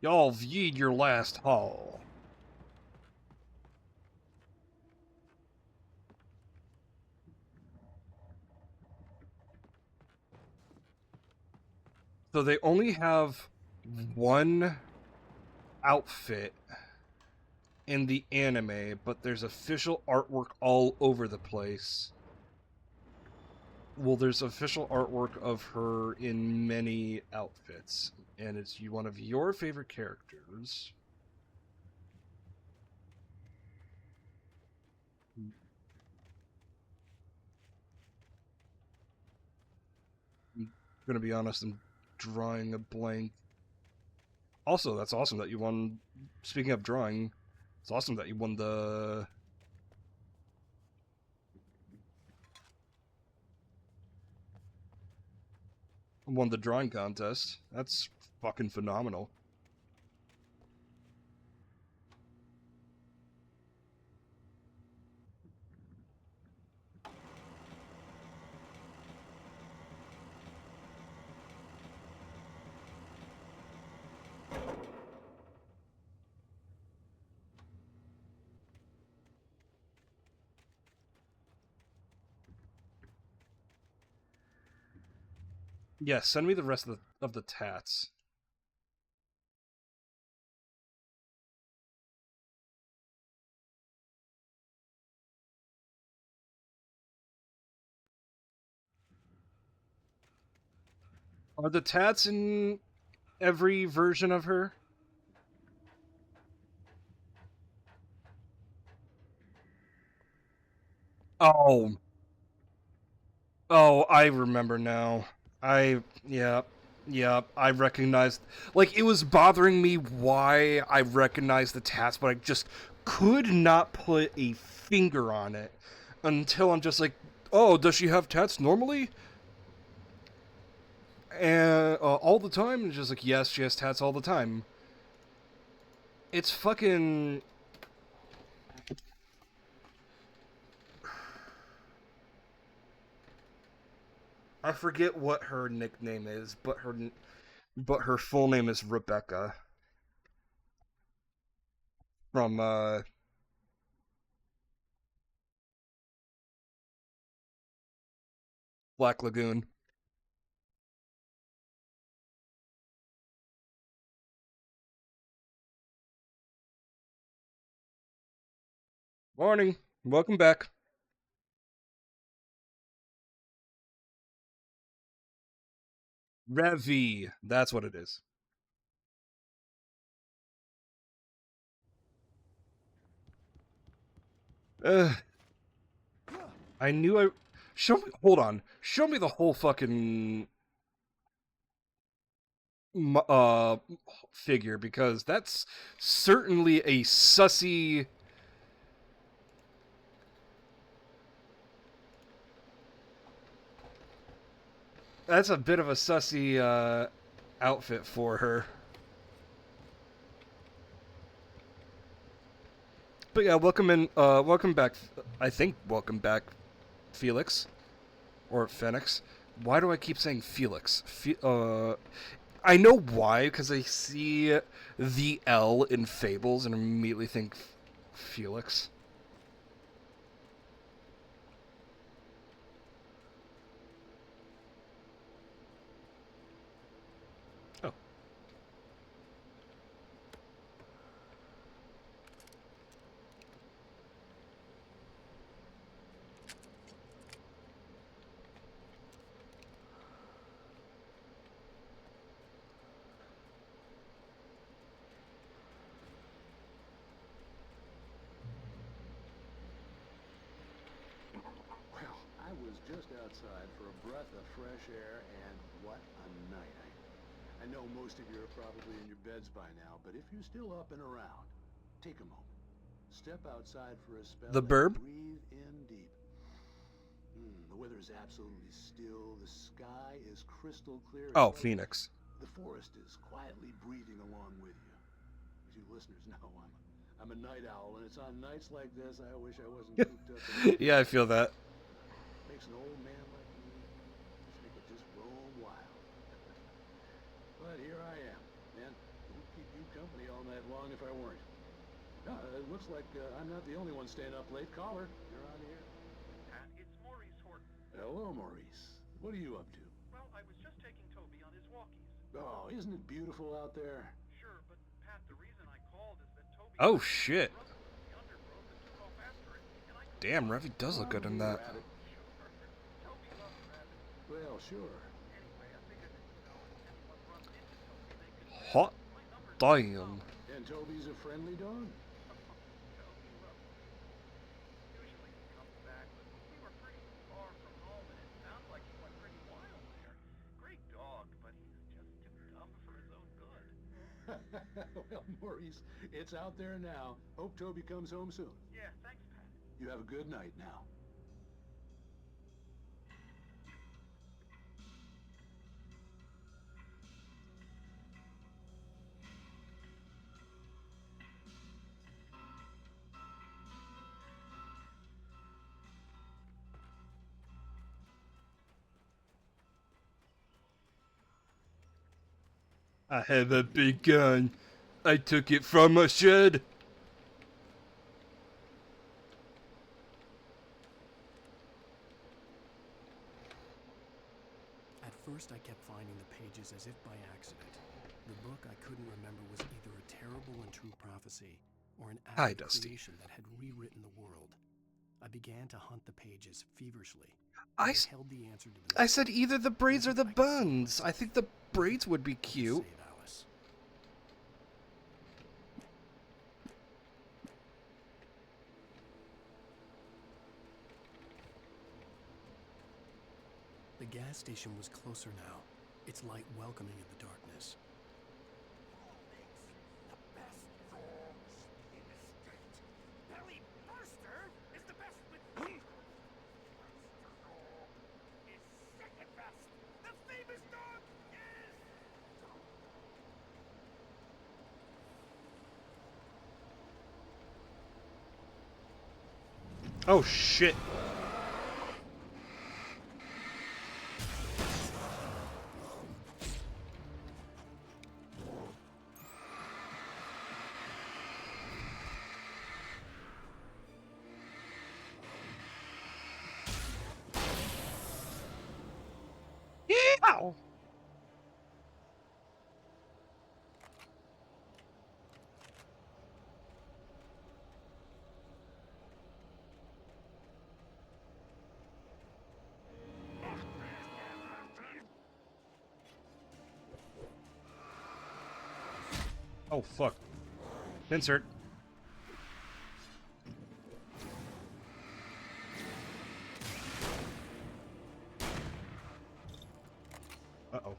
Y'all viewed your last haul. So they only have one outfit in the anime, but there's official artwork all over the place. Well, there's official artwork of her in many outfits, and it's one of your favorite characters. I'm gonna be honest, I'm drawing a blank. Also, that's awesome that you won. Speaking of drawing, it's awesome that you won the drawing contest. That's fucking phenomenal. Yeah, send me the rest of the tats. Are the tats in every version of her? Oh. Oh, I remember now. Yeah, I recognized. Like, it was bothering me why I recognized the tats, but I just could not put a finger on it until I'm just like, oh, does she have tats normally? And all the time? And just like, yes, she has tats all the time. It's fucking... I forget what her nickname is, but her full name is Rebecca. From Black Lagoon. Morning. Welcome back. Revi. That's what it is. I knew I... Show me... Hold on. Show me the whole fucking... figure, because that's certainly a sussy... That's a bit of a sussy, outfit for her. But yeah, welcome back. I think welcome back, Felix. Or Phoenix. Why do I keep saying Felix? I know why, because I see the L in Fables and immediately think Felix. Oh. I was just outside for a breath of fresh air, and what a night. I know most of you are probably in your beds by now, but if you're still up and around, take a moment. Step outside for a spell The and Burb? breathe in deep. The weather is absolutely still. The sky is crystal clear. Oh, Phoenix. The forest is quietly breathing along with you. As you listeners know, I'm a night owl, and it's on nights like this I wish I wasn't cooped up in Yeah, I feel that. Makes an old man like me wish I could just roam wild. But here I am, and it would keep you company all night long if I weren't. It looks like I'm not the only one staying up late. Caller, you're on here. Pat, it's Maurice Horton. Hello, Maurice. What are you up to? Well, I was just taking Toby on his walkies. Oh, isn't it beautiful out there? Sure, but Pat, the reason I called is that Toby... Oh, shit. ...the undergrowth and took off after it, and I... Damn, Revi does look good in that. Toby loves rabbits. Well, sure. Anyway, I figured that, you know, if anyone runs into Toby, they could... Hot damn. And Toby's a friendly dog? Toby, well... Usually he comes back, but we were pretty far from home, and it sounds like he went pretty wild there. Great dog, but he's just too dumb for his own good. Well, Maurice, it's out there now. Hope Toby comes home soon. Yeah, thanks, Pat. You have a good night now. I have a big gun. I took it from a shed. At first, I kept finding the pages as if by accident. The book I couldn't remember was either a terrible and true prophecy or an Hi, act of Dusty. creation that had rewritten the world. I began to hunt the pages feverishly. I held the answer to the I said either the braids or the buns. I think the braids would be cute. Save Alice. The gas station was closer now, its light welcoming in the darkness. Who makes the best dogs in the state? Oh shit. Ow! Oh fuck. Insert. Uh-oh.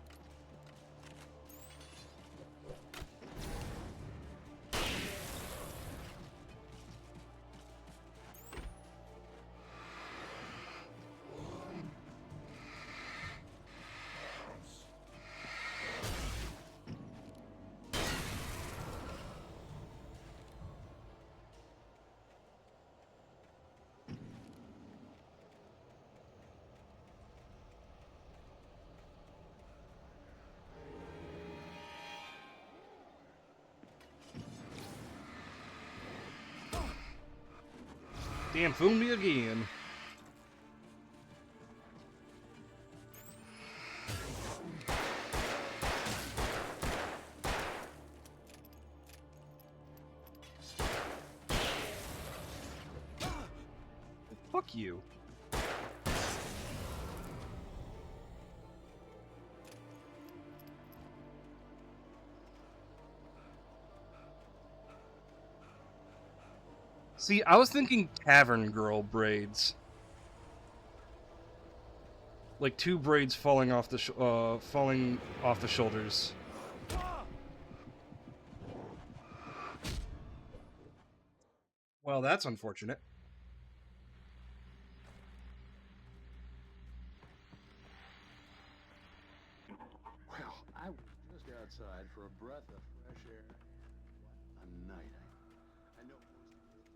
Damn, fool me again. Fuck you. See, I was thinking Cavern Girl braids. Like two braids falling off the shoulders. Well, that's unfortunate. Well, I was just outside for a breath of fresh air. What a night. I know most people thought.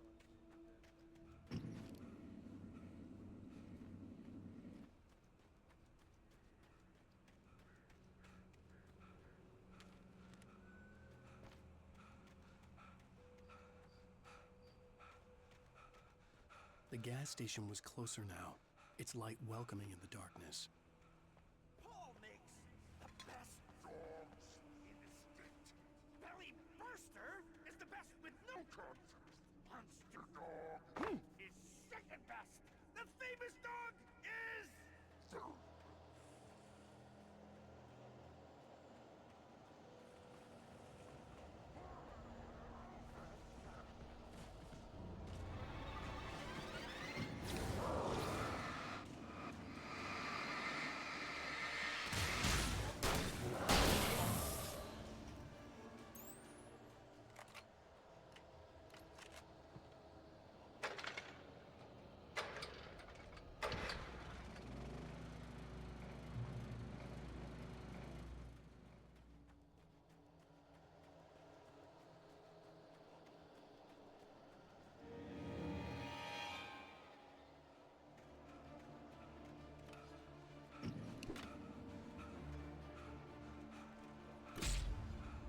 The gas station was closer now, its light welcoming in the darkness. Paul makes the best dogs in the state. Belly Burster is the best with no contest. Monster Dog is second best. The famous dog is...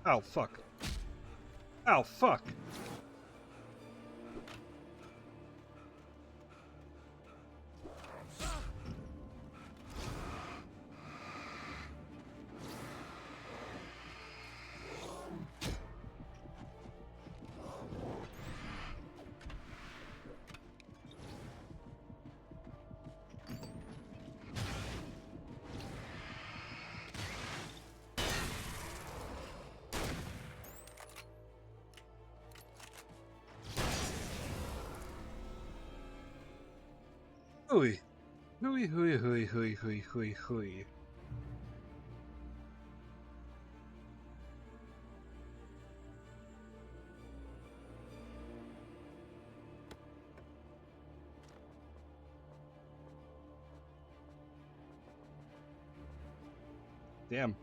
Oh fuck. Oh fuck. Hooey. Hooey, hooey, hooey, hooey, hooey, hooey, hooey. Damn.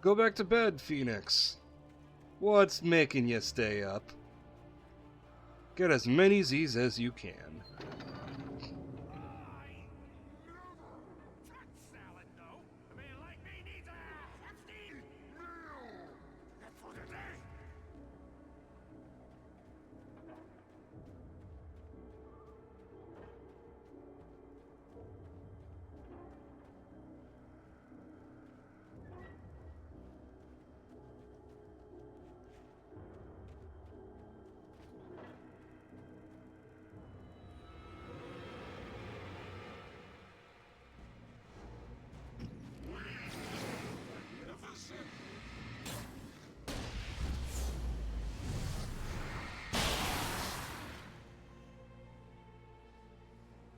Go back to bed, Phoenix. What's making you stay up? Get as many Z's as you can.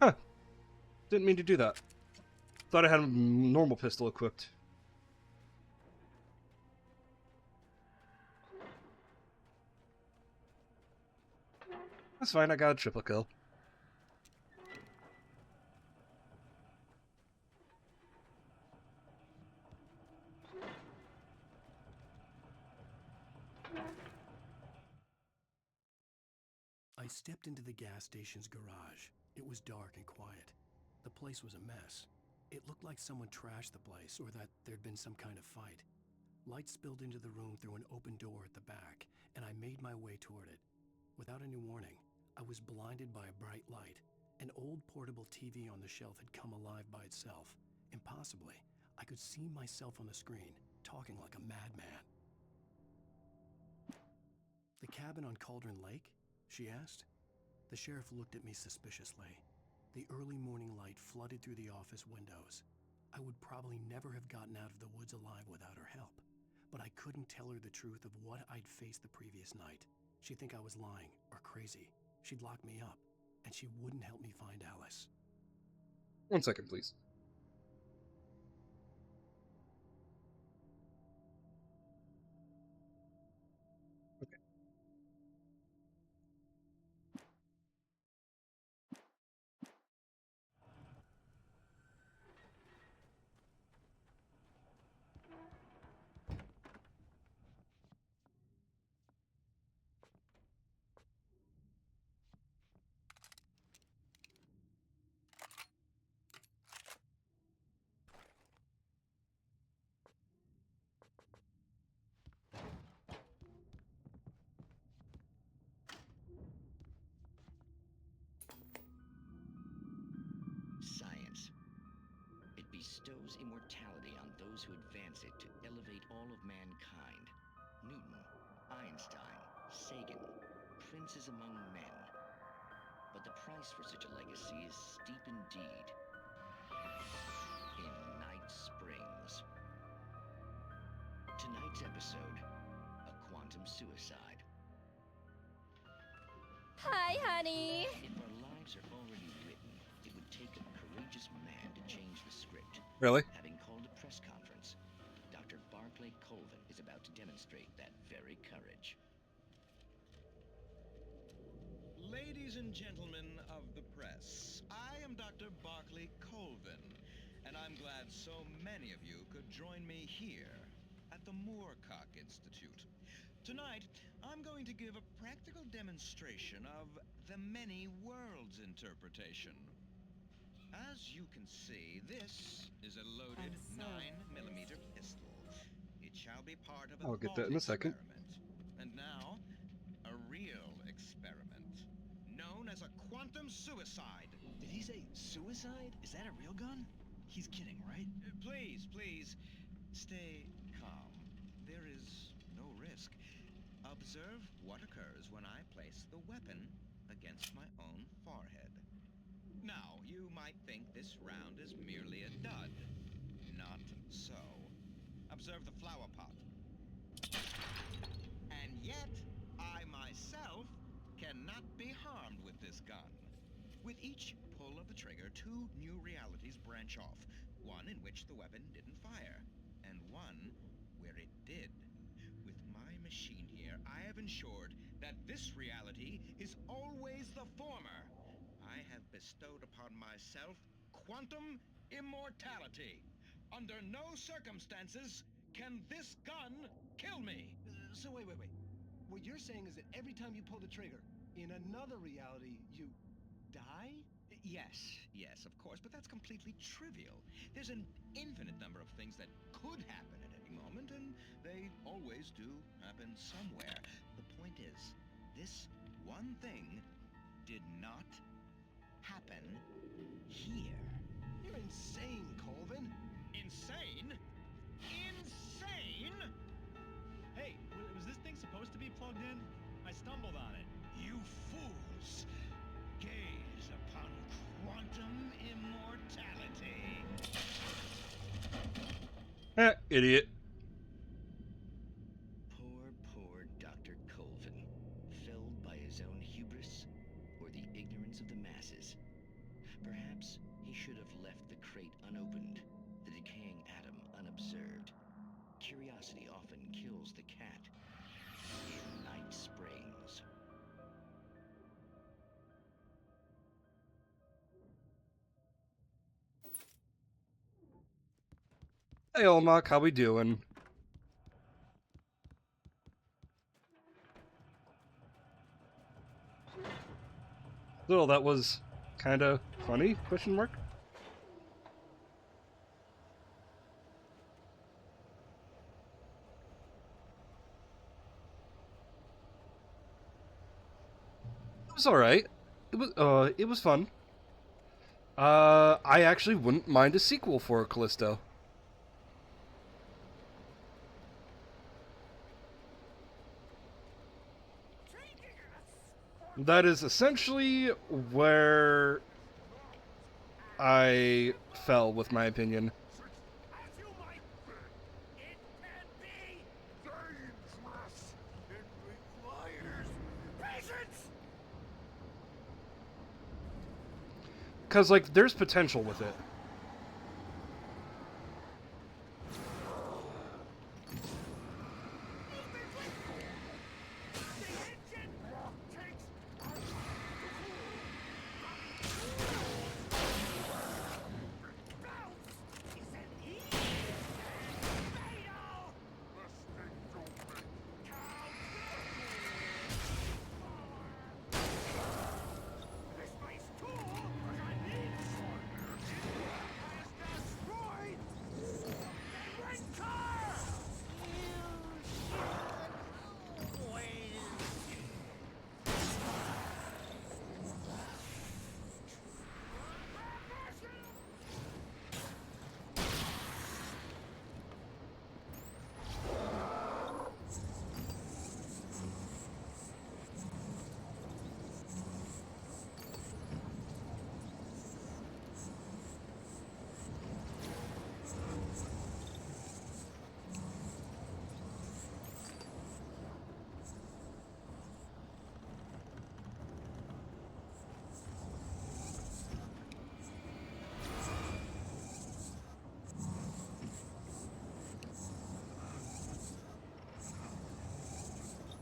Huh. Didn't mean to do that. Thought I had a normal pistol equipped. That's fine, I got a triple kill. I stepped into the gas station's garage. It was dark and quiet. The place was a mess. It looked like someone trashed the place or that there'd been some kind of fight. Light spilled into the room through an open door at the back, and I made my way toward it. Without any warning, I was blinded by a bright light. An old portable TV on the shelf had come alive by itself. Impossibly, I could see myself on the screen, talking like a madman. "The cabin on Cauldron Lake?" she asked. The sheriff looked at me suspiciously. The early morning light flooded through the office windows. I would probably never have gotten out of the woods alive without her help, but I couldn't tell her the truth of what I'd faced the previous night. She'd think I was lying or crazy. She'd lock me up, and she wouldn't help me find Alice. 1 second, please. Science. It bestows immortality on those who advance it to elevate all of mankind. Newton, Einstein, Sagan, princes among men. But the price for such a legacy is steep indeed. In Night Springs. Tonight's episode, a quantum suicide. Hi, honey. If our lives are already written, it would take a courageous man to change the script. Really? Having called a press conference, Dr. Barclay Colvin is about to demonstrate that very courage. Ladies and gentlemen of the press, I am Dr. Barclay Colvin, and I'm glad so many of you could join me here at the Moorcock Institute. Tonight, I'm going to give a practical demonstration of the many worlds interpretation. As you can see, this is a loaded 9mm pistol. It shall be part of a I'll get thought that in a second. experiment. And now, a real experiment, known as a quantum suicide. Did he say suicide? Is that a real gun? He's kidding, right? Please, stay calm. There is no risk. Observe what occurs when I place the weapon against my own forehead. Now, you might think this round is merely a dud. Not so. Observe the flower pot. And yet, I myself cannot be harmed with this gun. With each pull of the trigger, two new realities branch off. One in which the weapon didn't fire, and one where it did. With my machine here, I have ensured that this reality is always the former. I have bestowed upon myself quantum immortality. Under no circumstances Can this gun kill me? So wait. What you're saying is that every time you pull the trigger, in another reality, you die? Yes, of course, but that's completely trivial. There's an infinite number of things that could happen at any moment, and they always do happen somewhere. The point is, this one thing did not happen here. You're insane, Colvin. Insane? Insane? Hey, was this thing supposed to be plugged in? I stumbled on it. You fools! Gaze upon quantum immortality. Idiot. Poor Dr. Colvin, felled by his own hubris or the ignorance of the masses. Perhaps he should have left the crate unopened, the decaying atom unobserved. Curiosity often kills the cat. In Night Springs. Hey, Olmec, how we doing? Little, that was kind of funny? Question mark. It was all right. It was fun. I actually wouldn't mind a sequel for Callisto. That is essentially where I fell with my opinion. Because, like, there's potential with it.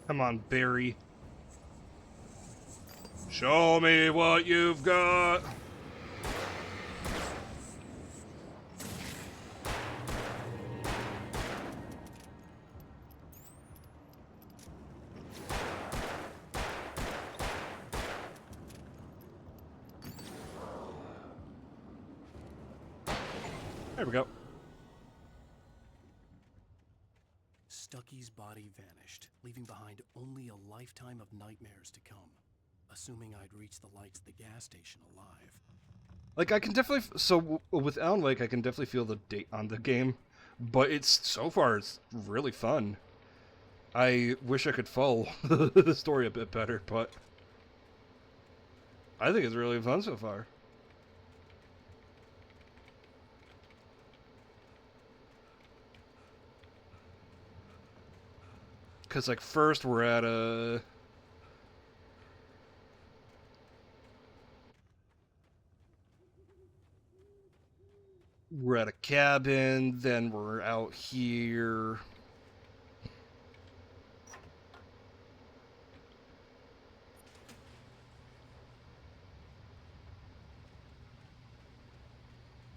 Come on, Barry. Show me what you've got. There we go. Stucky's body vanished, leaving behind only a lifetime of nightmares to come. Assuming I'd reach the lights at the gas station alive. Like, I can definitely... So, with Alan Wake, I can definitely feel the date on the game. But so far, it's really fun. I wish I could follow the story a bit better, but... I think it's really fun so far. Because, like, first we're at a... We're at a cabin, then we're out here.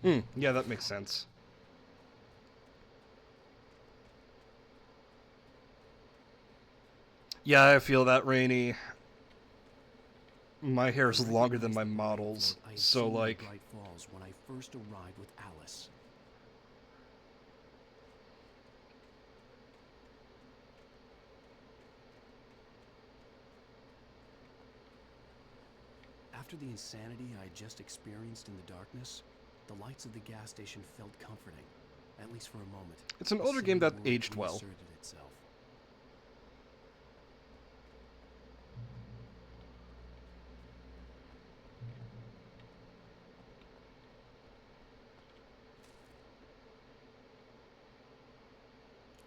Yeah, that makes sense. Yeah, I feel that, Rainy. My hair is I longer than recognized my the banner models, float I had so seen in like... Bright Falls when I first arrived with Alice. After the insanity I had just experienced in the darkness, the lights of the gas station felt comforting, at least for a moment. It's an The older game city that world aged well. reasserted itself.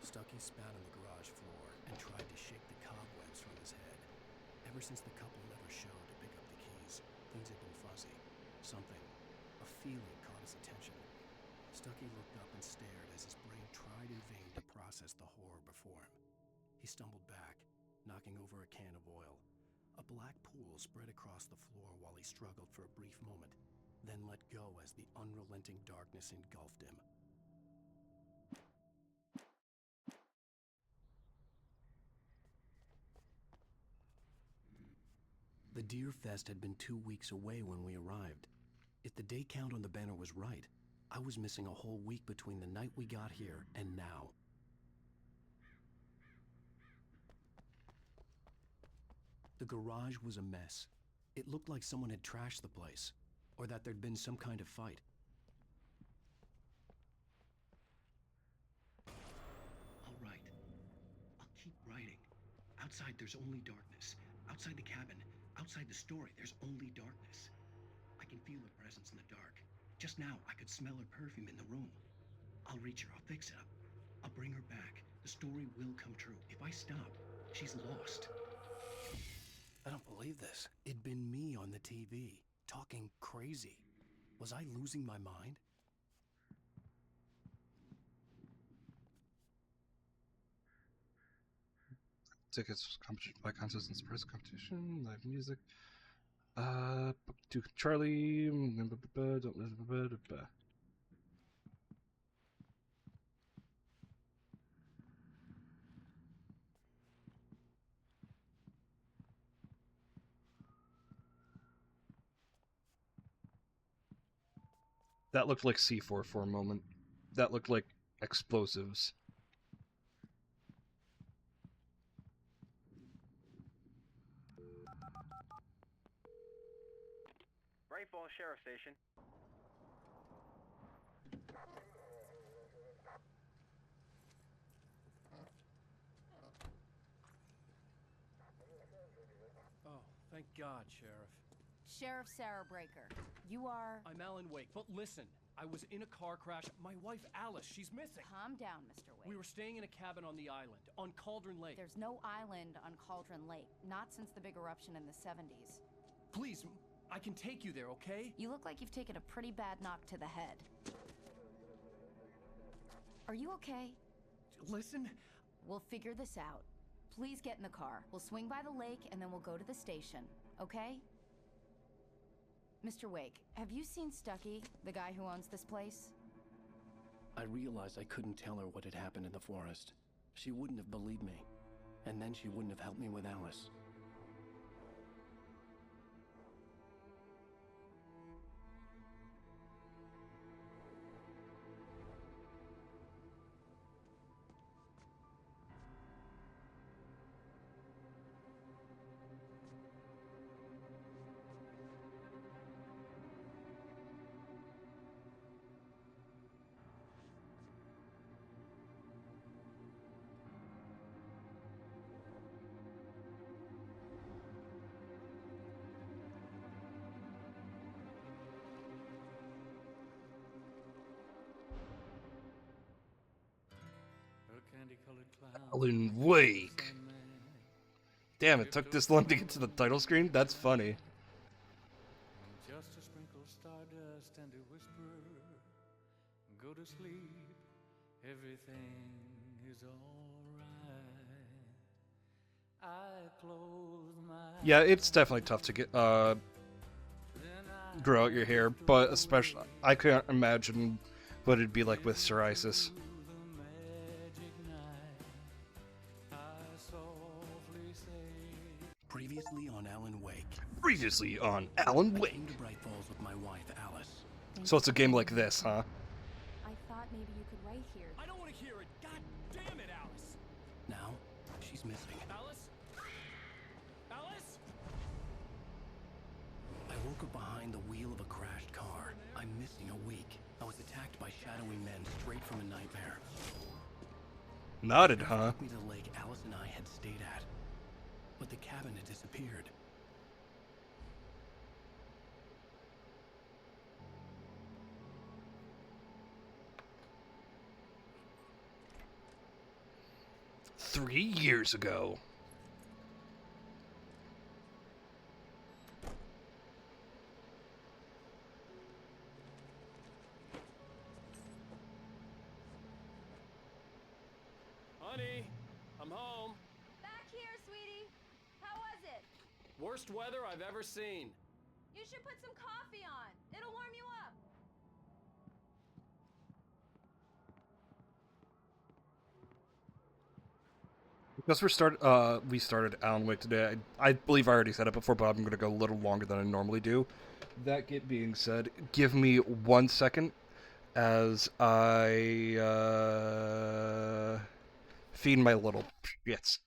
Stucky spat on the garage floor and tried to shake the cobwebs from his head. Ever since the couple never showed to pick up the keys, things had been fuzzy. Something, a feeling caught his attention. Stucky looked up and stared as his brain tried in vain to process the horror before him. He stumbled back, knocking over a can of oil. A black pool spread across the floor while he struggled for a brief moment, then let go as the unrelenting darkness engulfed him. The Deer Fest had been 2 weeks away when we arrived. If the day count on the banner was right, I was missing a whole week between the night we got here and now. The garage was a mess. It looked like someone had trashed the place, or that there'd been some kind of fight. All right. I'll keep writing. Outside, there's only darkness. Outside the cabin, outside the story, there's only darkness. I can feel her presence in the dark. Just now, I could smell her perfume in the room. I'll reach her. I'll fix it up. I'll bring her back. The story will come true. If I stop, she's lost. I don't believe this. It'd been me on the TV, talking crazy. Was I losing my mind? Tickets, competition by contest and surprise competition, live music. To Charlie. That looked like C4 for a moment. That looked like explosives. Bright Falls Sheriff Station. Oh, thank God, Sheriff. Sheriff Sarah Breaker, you are... I'm Alan Wake, but listen. I was in a car crash. My wife, Alice, she's missing. Calm down, Mr. Wake. We were staying in a cabin on the island, on Cauldron Lake. There's no island on Cauldron Lake, not since the big eruption in the 70s. Please, I can take you there, okay? You look like you've taken a pretty bad knock to the head. Are you okay? Listen. We'll figure this out. Please get in the car. We'll swing by the lake and then we'll go to the station, okay? Mr. Wake, have you seen Stucky, the guy who owns this place? I realized I couldn't tell her what had happened in the forest. She wouldn't have believed me. And then she wouldn't have helped me with Alice. Alan Wake. Damn, it took this long to get to the title screen? That's funny. Just a sprinkle stardust and a whisper. Go to sleep. Everything is alright. I close my Yeah, it's definitely tough to get grow out your hair, but especially I can't imagine what it'd be like with psoriasis. I softly say Previously on Alan Wake. Previously on Alan I came Wake. to Bright Falls with my wife, Alice. So it's a game like this, huh? I thought maybe you could write here. I don't want to hear it. God damn it, Alice. Now, she's missing. Alice? Alice? I woke up behind the wheel of a crashed car. I'm missing a week. I was attacked by shadowy men straight from a nightmare. Nodded, huh? Took me to the lake Alice and I had stayed at. But the cabin had disappeared. Three years ago. Honey, I'm home. Back here, sweetie. How was it? Worst weather I've ever seen. You should put some coffee on. It'll warm you up. Because we started Alan Wake today. I believe I already said it before, but I'm going to go a little longer than I normally do. That being said, give me 1 second as I feed my little shits.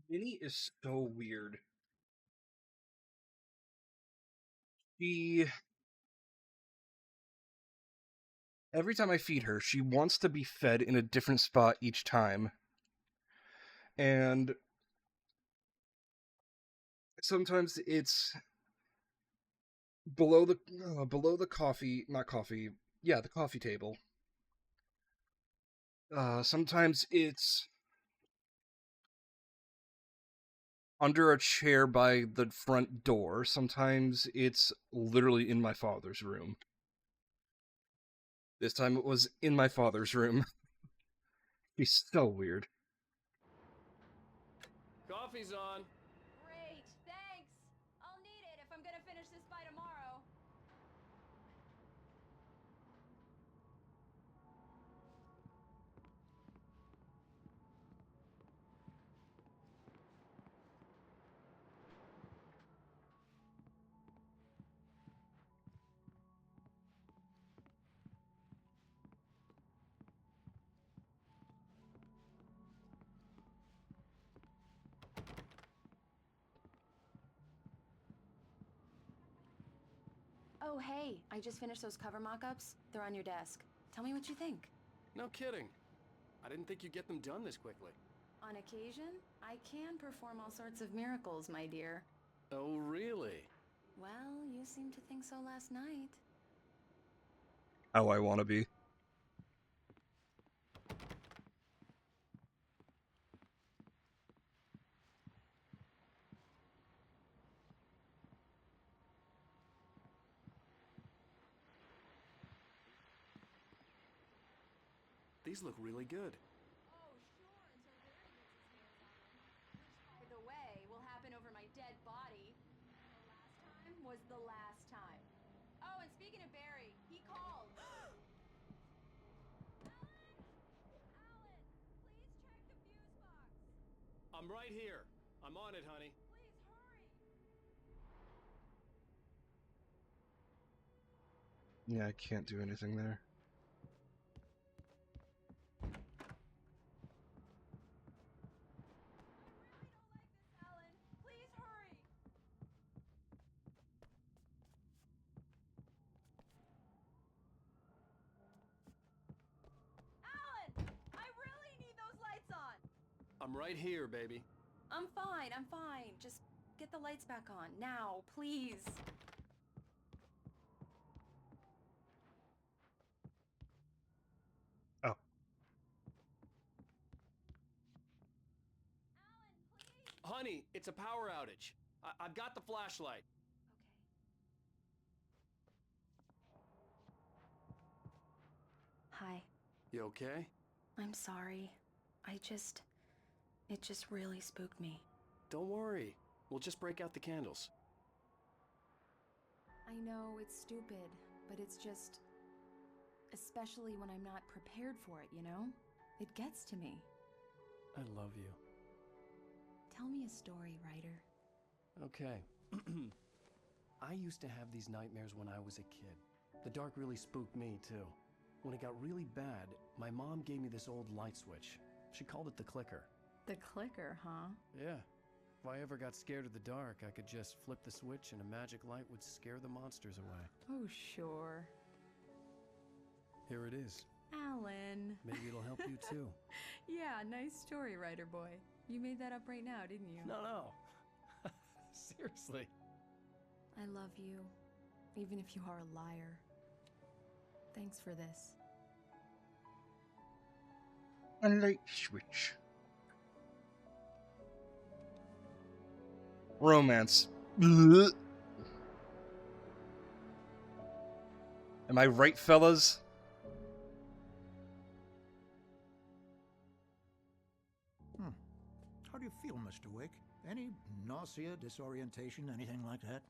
Minnie is so weird. Every time I feed her, she wants to be fed in a different spot each time. And sometimes it's below the coffee, not coffee, yeah, the coffee table. Sometimes it's under a chair by the front door. Sometimes it's literally in my father's room. This time it was in my father's room. He's so weird. Coffee's on. Great, thanks. I'll need it if I'm gonna finish this by tomorrow. Oh, hey, I just finished those cover mock-ups. They're on your desk. Tell me what you think. No kidding. I didn't think you'd get them done this quickly. On occasion, I can perform all sorts of miracles, my dear. Oh, really? Well, you seemed to think so last night. How I want to be. These look really good. Oh, sure, until Barry gets his hands on them. Which, by the way, will happen over my dead body. The last time was the last time. Oh, and speaking of Barry, he called. Alan, please check the fuse box. I'm right here. I'm on it, honey. Please hurry. Yeah, I can't do anything there. Alan, please hurry. Alan, I really need those lights on. I'm right here, baby. I'm fine, I'm fine. Just get the lights back on. Now, please. Oh. Honey, it's a power outage. I've got the flashlight. Hi. You okay? I'm sorry. It just really spooked me. Don't worry. We'll just break out the candles. I know it's stupid, but it's just... Especially when I'm not prepared for it, you know? It gets to me. I love you. Tell me a story, writer. Okay. I used to have these nightmares when I was a kid. The dark really spooked me, too. When it got really bad, my mom gave me this old light switch. She called it the clicker. The clicker, huh? Yeah. If I ever got scared of the dark, I could just flip the switch and a magic light would scare the monsters away. Oh, sure. Here it is. Alan. Maybe it'll help you, too. Yeah, nice story, writer boy. You made that up right now, didn't you? No. Seriously. I love you, even if you are a liar. Thanks for this. A light switch. Romance. Blech. Am I right, fellas? How do you feel, Mr. Wake? Any nausea, disorientation, anything like that?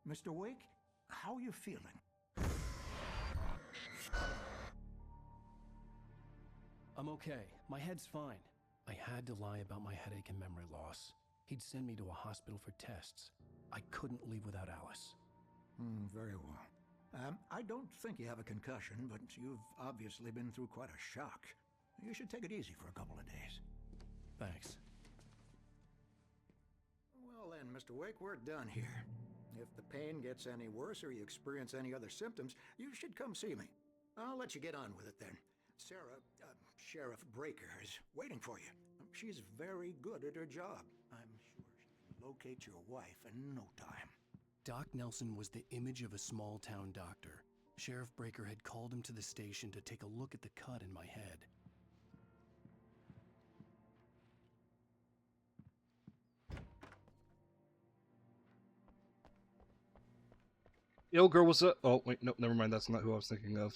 Mr. Wake, how are you feeling? I'm okay. My head's fine. I had to lie about my headache and memory loss. He'd send me to a hospital for tests. I couldn't leave without Alice. Very well. I don't think you have a concussion, but you've obviously been through quite a shock. You should take it easy for a couple of days. Thanks. Well then, Mr. Wake, we're done here. If the pain gets any worse or you experience any other symptoms, you should come see me. I'll let you get on with it then. Sarah, Sheriff Breaker, is waiting for you. She's very good at her job. I'm sure she can locate your wife in no time. Doc Nelson was the image of a small-town doctor. Sheriff Breaker had called him to the station to take a look at the cut in my head. Yo, girl, what's up? Oh, wait, no, never mind. That's not who I was thinking of.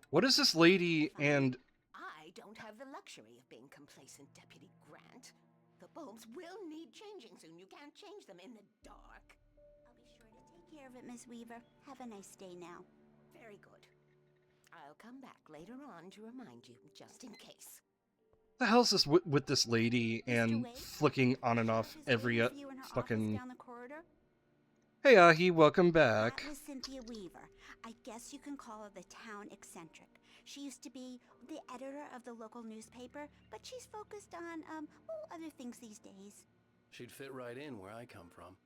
What is this lady and... I don't have the luxury of being complacent, Deputy Grant. The bulbs will need changing soon. You can't change them in the dark. I'll be sure to take care of it, Miss Weaver. Have a nice day now. Very good. I'll come back later on to remind you, just in case. The hell's this with this lady and flicking on and off every fucking... Down the corridor? Hey, Ahi, welcome back. That was Cynthia Weaver. I guess you can call her the town eccentric. She used to be the editor of the local newspaper, but she's focused on, other things these days. She'd fit right in where I come from.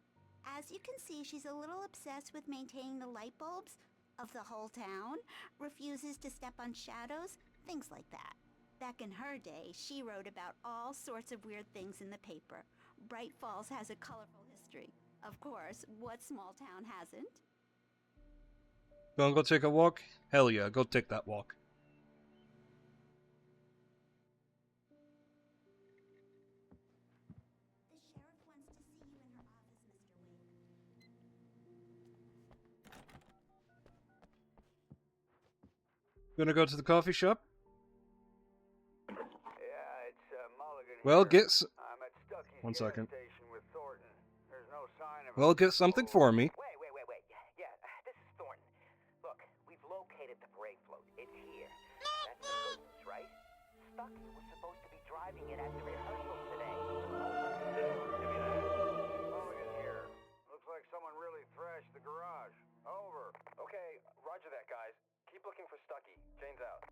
As you can see, she's a little obsessed with maintaining the light bulbs of the whole town, refuses to step on shadows, things like that. Back in her day, she wrote about all sorts of weird things in the paper. Bright Falls has a colorful history. Of course, what small town hasn't? Gonna go take a walk? Hell yeah, go take that walk. The sheriff wants to see you in her office, Mr. Wake. Gonna go to the coffee shop? Yeah, it's Mulligan Well, here. get I'm at Stucky's one gas second. station with Thornton. There's no sign of Well, get something for me. Wait. Yeah, this is Thornton. Look, we've located the parade float. It's here. That's the good news, right? Stucky was supposed to be driving it at the rehearsal today. Mulligan here. Looks like someone really thrashed the garage. Over. Okay, roger that, guys. Keep looking for Stucky. Jane's out.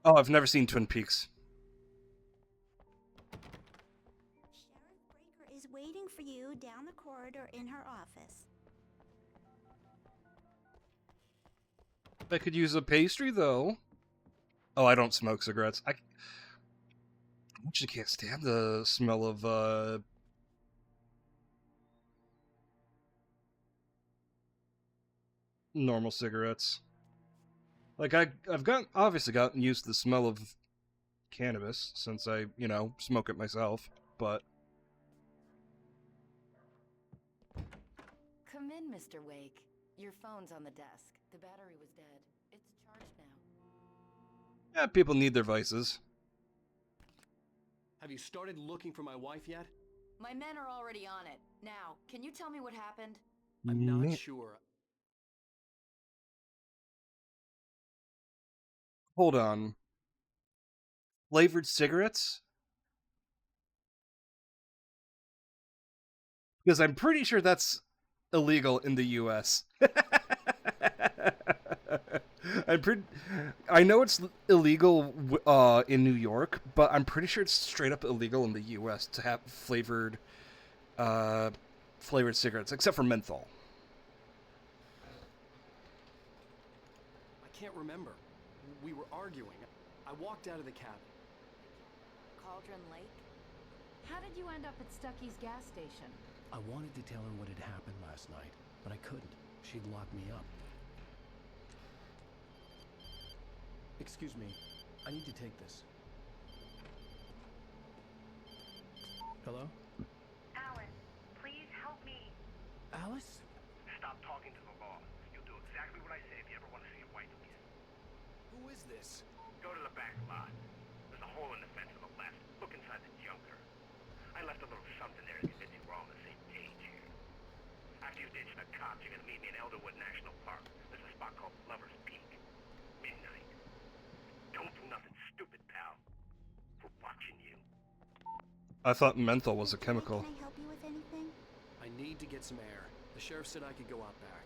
Oh, I've never seen Twin Peaks. Sheriff Breaker is waiting for you down the corridor in her office. I could use a pastry, though. Oh, I don't smoke cigarettes. I actually can't stand the smell of, normal cigarettes. Like, I've obviously gotten used to the smell of cannabis since I, smoke it myself, but... Come in, Mr. Wake. Your phone's on the desk. The battery was dead. It's charged now. Yeah, people need their vices. Have you started looking for my wife yet? My men are already on it. Now, can you tell me what happened? I'm not sure. Hold on. Flavored cigarettes? Because I'm pretty sure that's illegal in the U.S. I know it's illegal in New York, but I'm pretty sure it's straight up illegal in the U.S. to have flavored cigarettes, except for menthol. I can't remember. We were arguing. I walked out of the cabin. Cauldron Lake? How did you end up at Stucky's gas station? I wanted to tell her what had happened last night, but I couldn't. She'd lock me up. Excuse me. I need to take this. Hello? Alan, please help me. Alice? Stop talking to the boss. You'll do exactly what I say if you ever want to see your wife again. Who is this? Go to the back lot. There's a hole in the fence on the left. Look inside the junker. I left a little something there to convince you we're all on the same page here. After you ditch the cops, you're gonna meet me in Elderwood National Park. There's a spot called Lover's Peak. Midnight. Don't do nothing stupid, pal. We're watching you. I thought menthol was a chemical. Can I help you with anything? I need to get some air. The sheriff said I could go out back.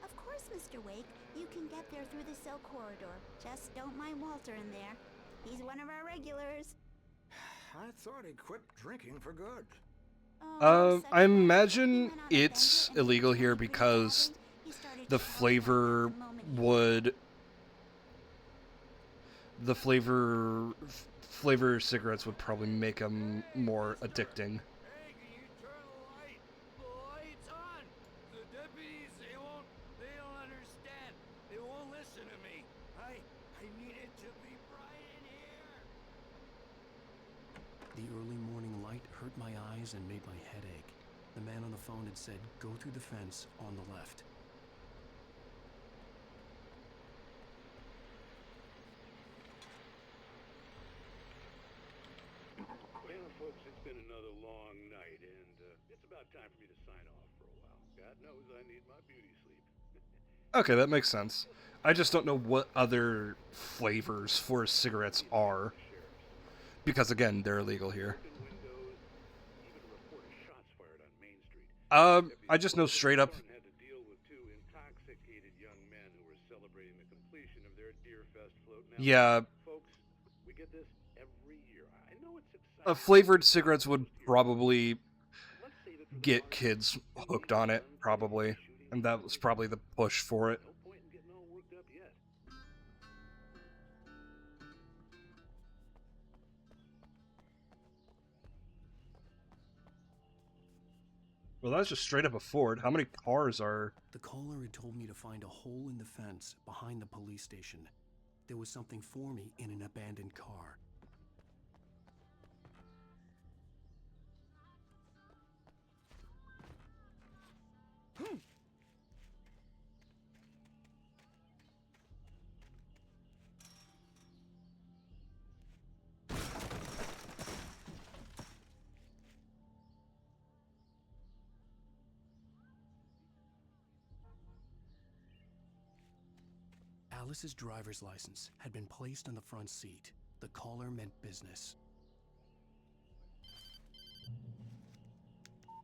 Of course, Mr. Wake. You can get there through the cell corridor. Just don't mind Walter in there. He's one of our regulars. I thought he quit drinking for good. I imagine it's illegal here because the flavor would... The flavor cigarettes would probably make them more addicting. Hey, can you turn the light? The light's on! The deputies, they don't understand. They won't listen to me. I need it to be bright in here. The early morning light hurt my eyes and made my head ache. The man on the phone had said, go through the fence on the left. Well, folks, it's been another long night, and it's about time for me to sign off for a while. God knows I need my beauty sleep. Okay, that makes sense. I just don't know what other flavors for cigarettes are. Because, again, they're illegal here. I just know straight up... Had to deal with two intoxicated young men who were celebrating the completion of their Deerfest float. Now, Yeah. folks, we get this every year. I know it's exciting. Flavored cigarettes would probably get kids hooked on it, probably. And that was probably the push for it. No point in getting all worked up yet. Well, that's just straight up a Ford. How many cars are... The caller had told me to find a hole in the fence behind the police station. there was something for me in an abandoned car. Alice's driver's license had been placed on the front seat. The caller meant business.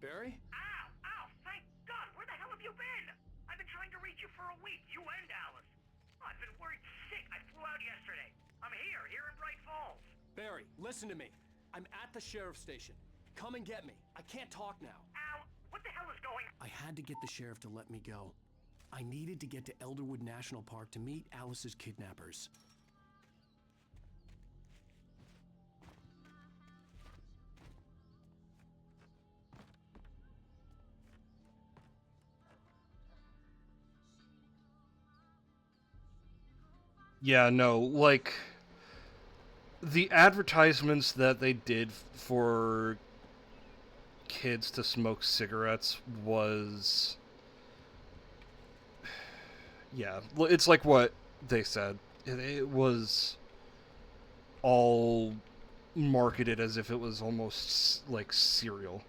Barry? Ow! Ow! Thank God! Where the hell have you been? I've been trying to reach you for a week, you and Alice. I've been worried sick. I flew out yesterday. I'm here in Bright Falls. Barry, listen to me. I'm at the sheriff's station. Come and get me. I can't talk now. Al, what the hell is going on? I had to get the sheriff to let me go. I needed to get to Elderwood National Park to meet Alice's kidnappers. Yeah, no, like, the advertisements that they did for kids to smoke cigarettes was... Yeah, it's like what they said. It was all marketed as if it was almost like cereal.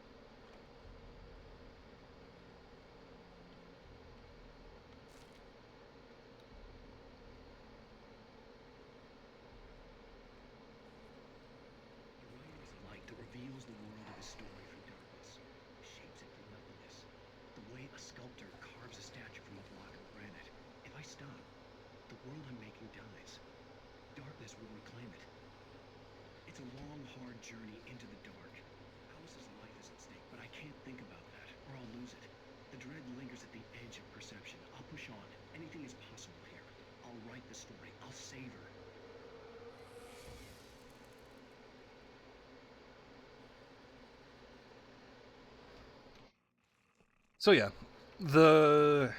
Light that reveals the world of a story from darkness, shapes it from nothingness. The way a sculptor carves a statue from a block of granite. If I stop, the world I'm making dies. Darkness will reclaim it. It's a long, hard journey into the dark. Alice's life is at stake, but I can't think about that, or I'll lose it. The dread lingers at the edge of perception. I'll push on. Anything is possible here. I'll write the story. I'll save her. So yeah, the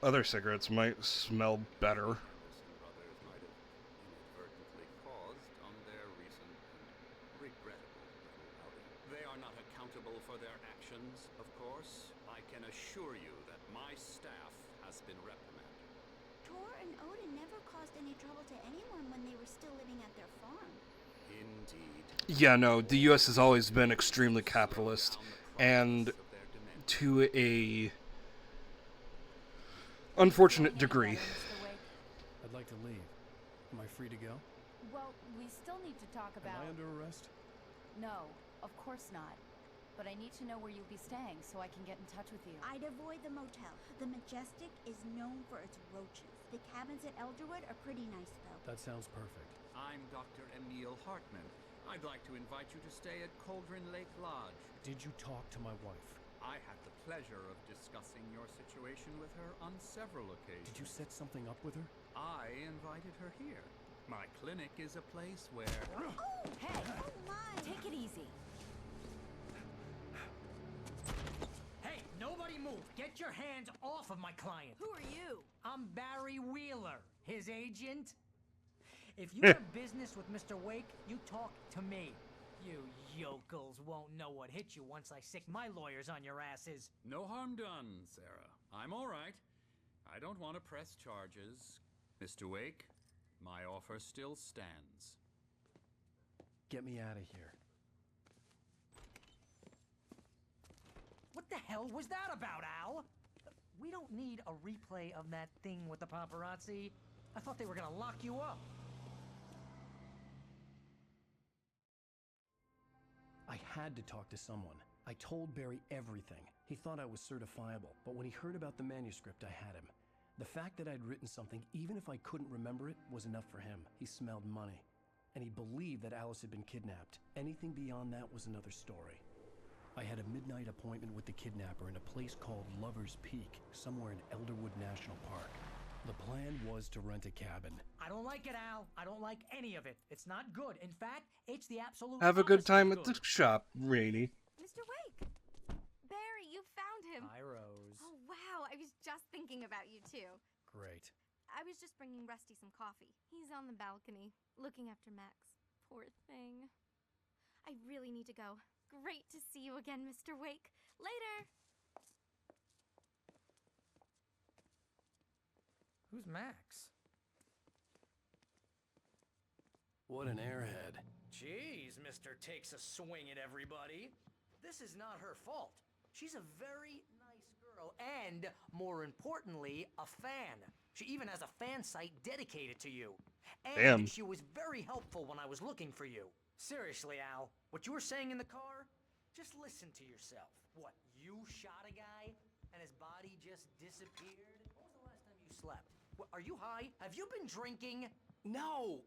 other cigarettes might smell better. They are not accountable for their actions, of course. I can assure you that my staff has been reprimanded. Tor and Odin never caused any trouble to anyone when they were still living at their farm. Indeed. Yeah, no, the U.S. has always been extremely capitalist, and to a unfortunate degree. I'd like to leave. Am I free to go? Well, we still need to talk about... Am I under arrest? No, of course not. But I need to know where you'll be staying so I can get in touch with you. I'd avoid the motel. The Majestic is known for its roaches. The cabins at Elderwood are pretty nice, though. That sounds perfect. I'm Dr. Emil Hartman. I'd like to invite you to stay at Cauldron Lake Lodge. Did you talk to my wife? I had the pleasure of discussing your situation with her on several occasions. Did you set something up with her? I invited her here. My clinic is a place where... Oh, hey! Oh, my! Take it easy. Hey, nobody move! Get your hands off of my client! Who are you? I'm Barry Wheeler, his agent. If you have business with Mr. Wake, you talk to me. You yokels won't know what hit you once I sick my lawyers on your asses. No harm done, Sarah. I'm all right. I don't want to press charges. Mr. Wake, my offer still stands. Get me out of here. What the hell was that about, Al? We don't need a replay of that thing with the paparazzi. I thought they were gonna lock you up. I had to talk to someone. I told Barry everything. He thought I was certifiable, but when he heard about the manuscript, I had him. The fact that I'd written something, even if I couldn't remember it, was enough for him. He smelled money. And he believed that Alice had been kidnapped. Anything beyond that was another story. I had a midnight appointment with the kidnapper in a place called Lover's Peak, somewhere in Elderwood National Park. The plan was to rent a cabin. I don't like it, Al. I don't like any of it. It's not good. In fact, it's the absolute Have a good opposite time of at the good. shop, Rainy. Mr. Wake! Barry, you found him! Hi, Rose. Oh, wow. I was just thinking about you, too. Great. I was just bringing Rusty some coffee. He's on the balcony, looking after Max. Poor thing. I really need to go. Great to see you again, Mr. Wake. Later! Who's Max? What an airhead. Jeez, Mr. Takes a swing at everybody. This is not her fault. She's a very nice girl and, more importantly, a fan. She even has a fan site dedicated to you. And Damn. she was very helpful when I was looking for you. Seriously, Al, what you were saying in the car? Just listen to yourself. What, you shot a guy and his body just disappeared? When was the last time you slept? What, are you high? Have you been drinking? No!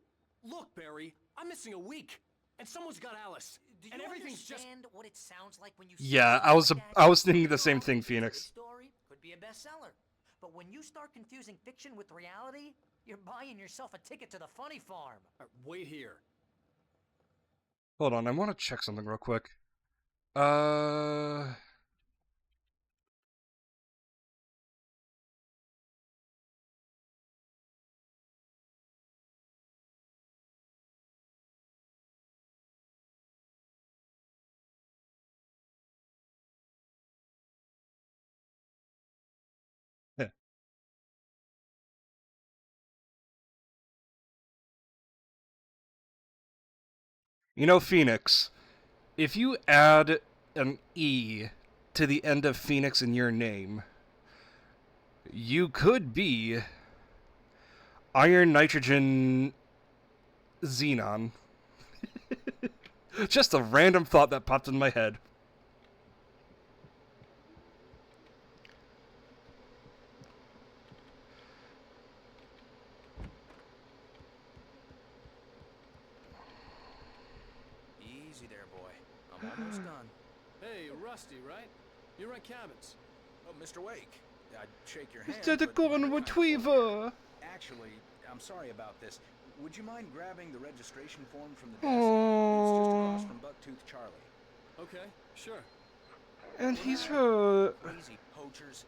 Look, Barry, I'm missing a week, and someone's got Alice. Do you and everything's understand what it sounds like when you Yeah, say I was thinking the same thing, This Phoenix. story could be a bestseller. But when you start confusing fiction with reality, you're buying yourself a ticket to the funny farm. Wait here. Hold on, I want to check something real quick. Yeah. You know, Phoenix, if you add an E to the end of Phoenix in your name, you could be iron, nitrogen, xenon. Just a random thought that popped in my head. Easy there, boy. I'm almost done. Hey, Rusty, right? You rent cabins. Oh, Mr. Wake. I'd shake your hand, Is that a but golden retriever? actually, I'm sorry about this. Would you mind grabbing the registration form from the desk? It's just across Aww. from Bucktooth Charlie. Okay, sure. And he's hurt. Crazy poachers.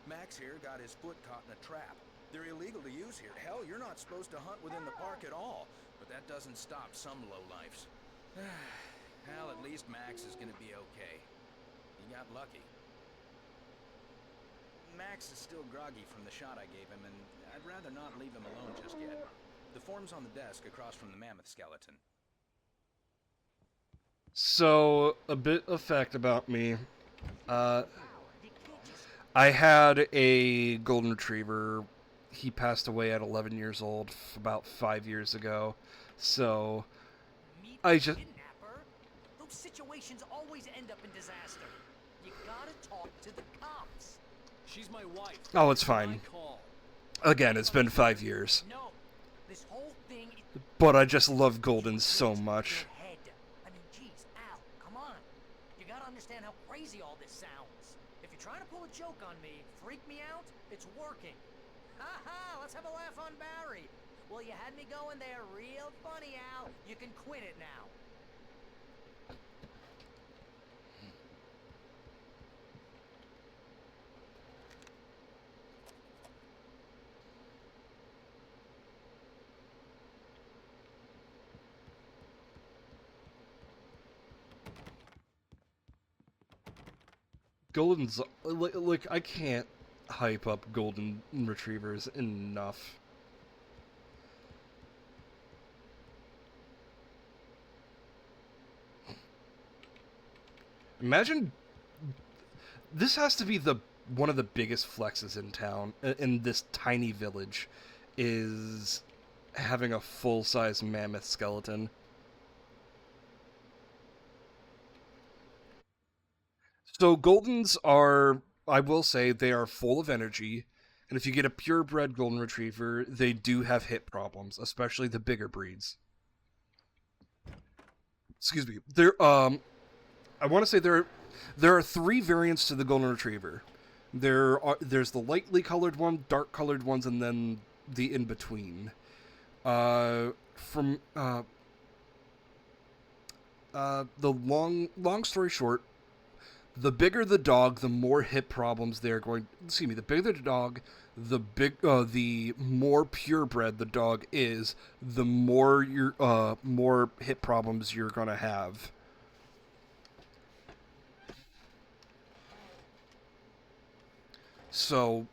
Max here got his foot caught in a trap. They're illegal to use here. Hell, you're not supposed to hunt within the park at all. But that doesn't stop some lowlifes. Well, at least Max is gonna be okay. He got lucky. Max is still groggy from the shot I gave him, and I'd rather not leave him alone just yet. The form's on the desk across from the mammoth skeleton. So, a bit of fact about me. I had a golden retriever. He passed away at 11 years old about 5 years ago. So, I just... Those situations always end up in disaster. You gotta talk to the cops. She's my wife. Oh, it's fine. Again, it's been 5 years. No, this whole thing is But I just love Golden so much. head. I mean, geez, Al, come on. You gotta understand how crazy all this sounds. If you're trying to pull a joke on me, freak me out, it's working. Ha-ha, let's have a laugh on Barry. Well, you had me going there real funny, Al. You can quit it now. Golden's... Like, I can't hype up Golden Retrievers enough. Imagine... This has to be the one of the biggest flexes in town, in this tiny village, is having a full-size mammoth skeleton. So Goldens are, I will say, they are full of energy, and if you get a purebred Golden Retriever, they do have hip problems, especially the bigger breeds. Excuse me. I want to say there are 3 variants to the Golden Retriever. There's the lightly colored one, dark colored ones, and then the in between. The long story short, the bigger the dog, the more hip problems they're going. Excuse me. The bigger the dog, the more purebred the dog is, the more hip problems you're gonna have. So,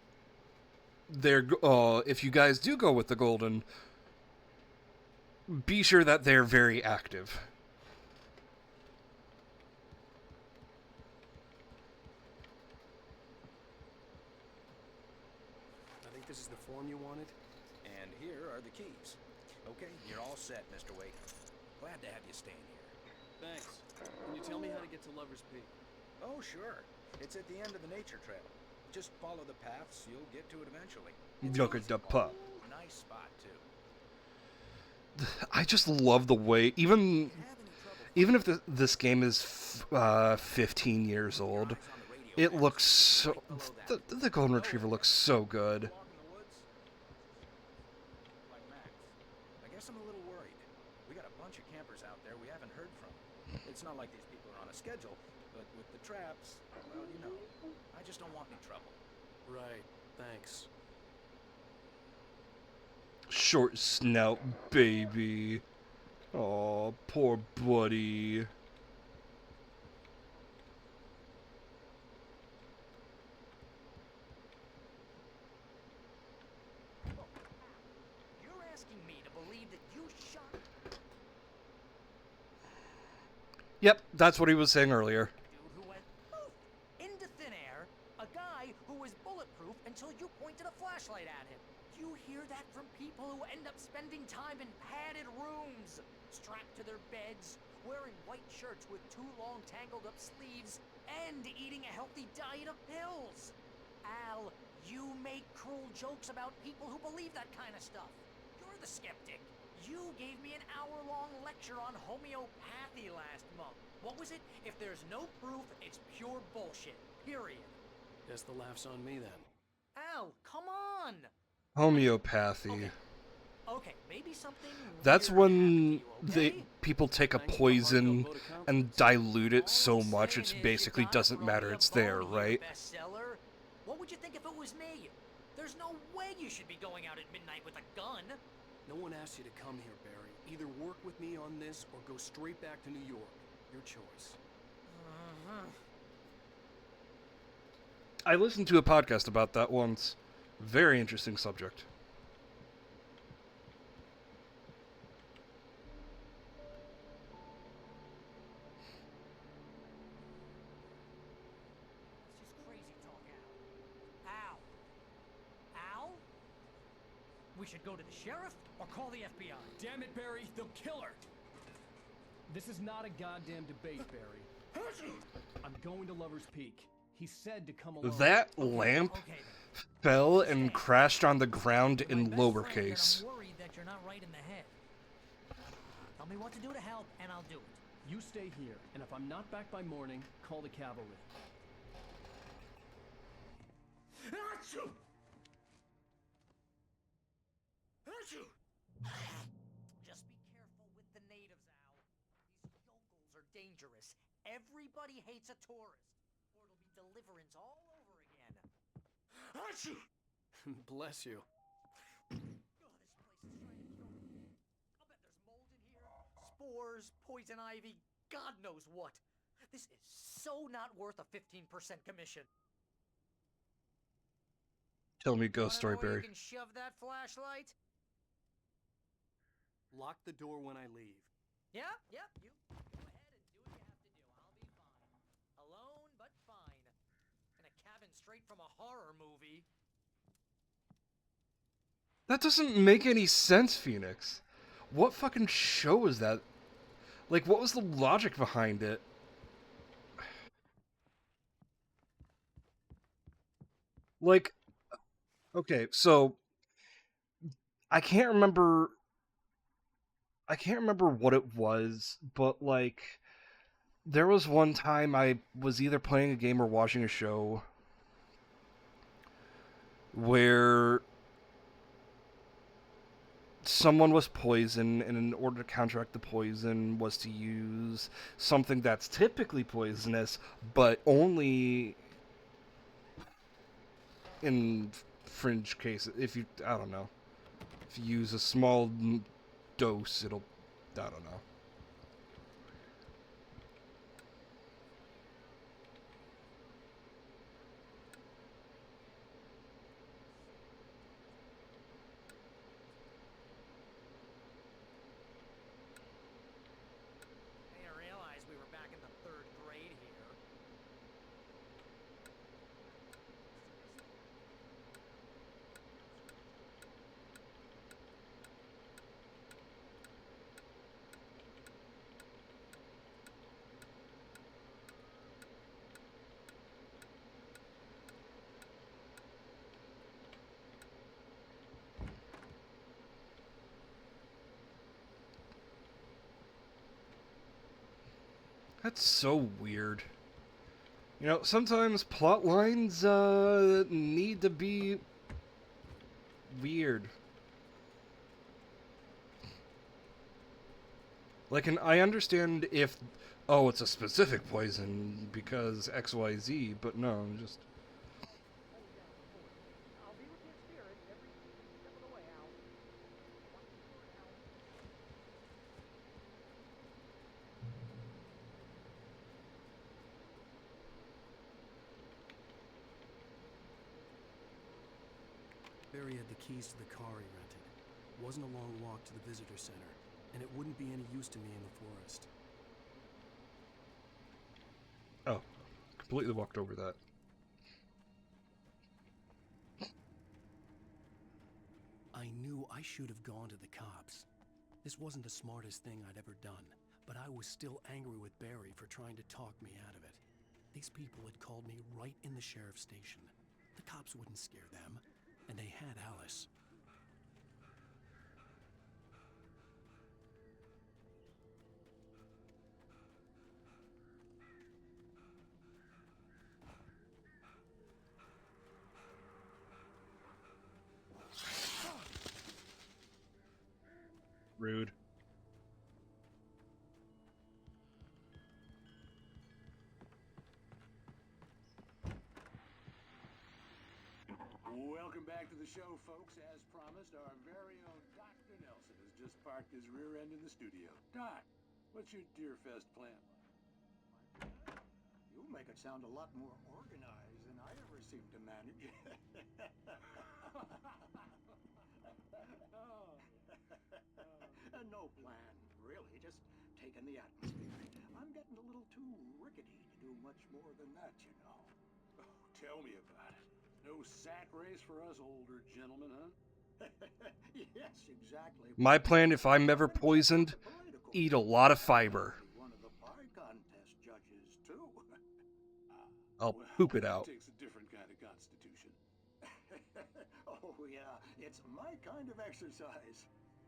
if you guys do go with the golden, be sure that they're very active. I think this is the form you wanted. And here are the keys. Okay, you're all set, Mr. Wake. Glad to have you staying here. Thanks. Can you tell me how to get to Lover's Peak? Oh, sure. It's at the end of the nature trail. Just follow the paths, you'll get to it eventually. Look at the pup. Nice spot, too. I just love the way, even if this game is 15 years old, it looks so. The golden retriever looks so good. I guess I'm a little worried. We got a bunch of campers out there we haven't heard from. It's not like these people are on a schedule, but with the traps, well, you know, I just don't want any trouble. Right. Thanks. Short snout baby. Aw, poor buddy. You're asking me to believe that you shot Yep, that's what he was saying earlier. dude who went poof into thin air, a guy who was bulletproof until you pointed a flashlight at him. You hear that from people who end up spending time in padded rooms, strapped to their beds, wearing white shirts with too long tangled up sleeves, and eating a healthy diet of pills. Al, you make cruel jokes about people who believe that kind of stuff. You're the skeptic. You gave me an hour-long lecture on homeopathy last month. What was it? If there's no proof, it's pure bullshit. Period. Guess the laugh's on me then. Al, come on! Homeopathy. Okay, maybe something That's weird when happened to you, okay? people take a poison and dilute it so much it basically doesn't matter. It's there, right? Bestseller? What would you think if it was me? There's no way you should be going out at midnight with a gun. No one asked you to come here, Barry. Either work with me on this or go straight back to New York. Your choice. I listened to a podcast about that once. Very interesting subject. It's just crazy talk, Al. Al? We should go to the sheriff or call the FBI. Damn it, Barry, they'll kill her! This is not a goddamn debate, Barry. I'm going to Lover's Peak. He said to come along. That lamp fell and crashed on the ground in lowercase. I'm worried that you're not right in the head. Tell me what to do to help, and I'll do it. You stay here, and if I'm not back by morning, call the cavalry. Achoo! Just be careful with the natives, Al. These yokels are dangerous. Everybody hates a tourist, or it'll be deliverance all over again. Achoo! Bless you. Oh, this place is trying to kill me. I'll bet there's mold in here. Spores, poison ivy, God knows what. This is so not worth a 15% commission. Tell me ghost story, Wanna know where Barry. you can shove that flashlight? Lock the door when I leave. Yeah, you go ahead and do what you have to do. I'll be fine. Alone, but fine. In a cabin straight from a horror movie. That doesn't make any sense, Phoenix. What fucking show is that? Like, what was the logic behind it? Like, okay, so I can't remember what it was, but like there was one time I was either playing a game or watching a show where someone was poisoned, and in order to counteract the poison was to use something that's typically poisonous, but only in fringe cases. If you, I don't know, if you use a small dose, it'll, I don't know. I didn't realize we were back in the 3rd grade here. That's so weird. You know, sometimes plot lines need to be weird. Like, and I understand if, oh, it's a specific poison because XYZ, but no, just. Barry had the keys to the car he rented. It wasn't a long walk to the visitor center, and it wouldn't be any use to me in the forest. Oh, completely walked over that. I knew I should have gone to the cops. This wasn't the smartest thing I'd ever done, but I was still angry with Barry for trying to talk me out of it. These people had called me right in the sheriff's station. The cops wouldn't scare them, and they had Alice. Rude. Welcome back to the show, folks. As promised, our very own Dr. Nelson has just parked his rear end in the studio. Doc, what's your Deerfest plan? You make it sound a lot more organized than I ever seem to manage. No plan, really. Just taking the atmosphere. I'm getting a little too rickety to do much more than that, you know. Oh, tell me about it. No sack race for us older gentlemen, huh? Yes, exactly. My plan, if I'm ever poisoned, eat a lot of fiber. One of the pie contest judges, too. I'll poop it out. Takes a different kind of constitution. Oh, yeah. It's my kind of exercise.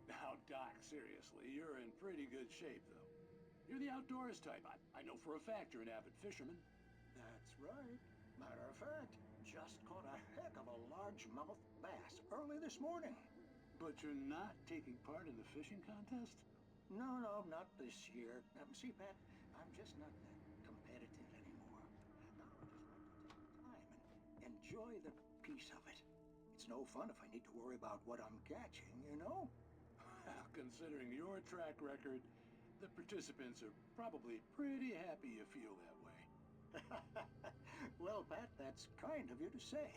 Now, Doc, seriously, you're in pretty good shape, though. You're the outdoors type. I know for a fact you're an avid fisherman. That's right. Matter of fact, just caught a heck of a largemouth bass early this morning. But you're not taking part in the fishing contest? No, not this year. See, Pat, I'm just not that competitive anymore. Now, I just like to take the time and enjoy the piece of it. It's no fun if I need to worry about what I'm catching, you know? Well, considering your track record, the participants are probably pretty happy you feel that way. Well, Pat, that's kind of you to say.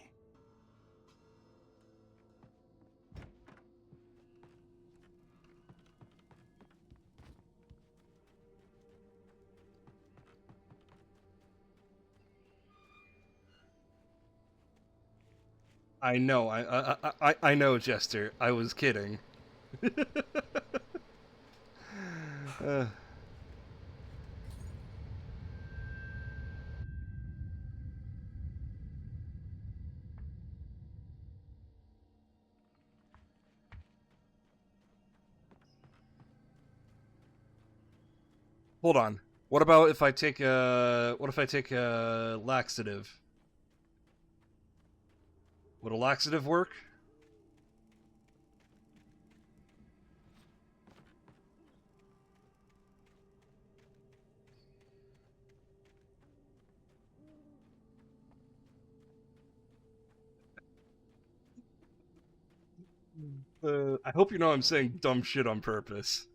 I know, I know, Jester. I was kidding. Hold on. What about if I take a? What if I take a laxative? Would a laxative work? I hope you know I'm saying dumb shit on purpose.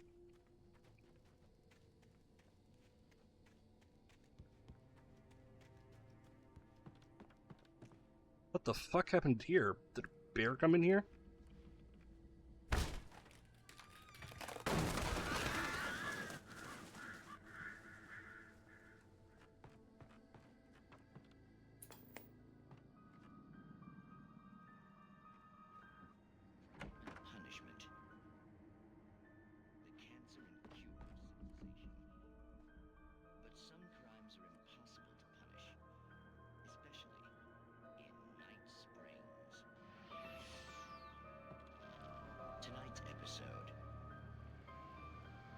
What the fuck happened here? Did a bear come in here? Punishment. The cants are incurable civilization. But some crimes are impossible to punish, especially in Night Springs. Tonight's episode,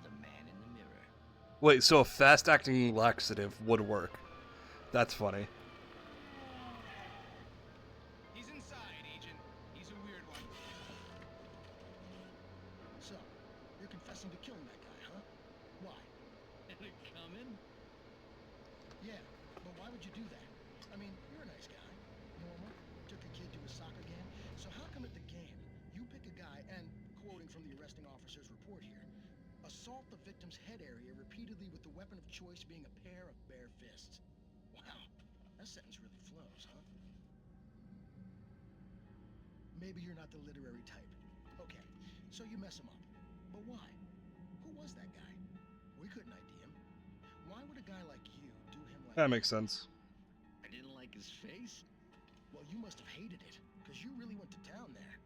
The Man in the Mirror. Wait, so a fast-acting laxative would work. That's funny. He's inside, Agent. He's a weird one. So, you're confessing to killing that guy, huh? Why? Is it coming? Yeah, but why would you do that? I mean, you're a nice guy. Normal. Took a kid to a soccer game. So how come at the game, you pick a guy and, quoting from the arresting officer's report here, assault the victim's head area repeatedly with the weapon of choice being a pair of bare fists? Wow, that sentence really flows, huh? Maybe you're not the literary type. Okay, so you mess him up. But why? Who was that guy? We couldn't ID him. Why would a guy like you do him like That makes sense. I didn't like his face. Well, you must have hated it, because you really went to town there.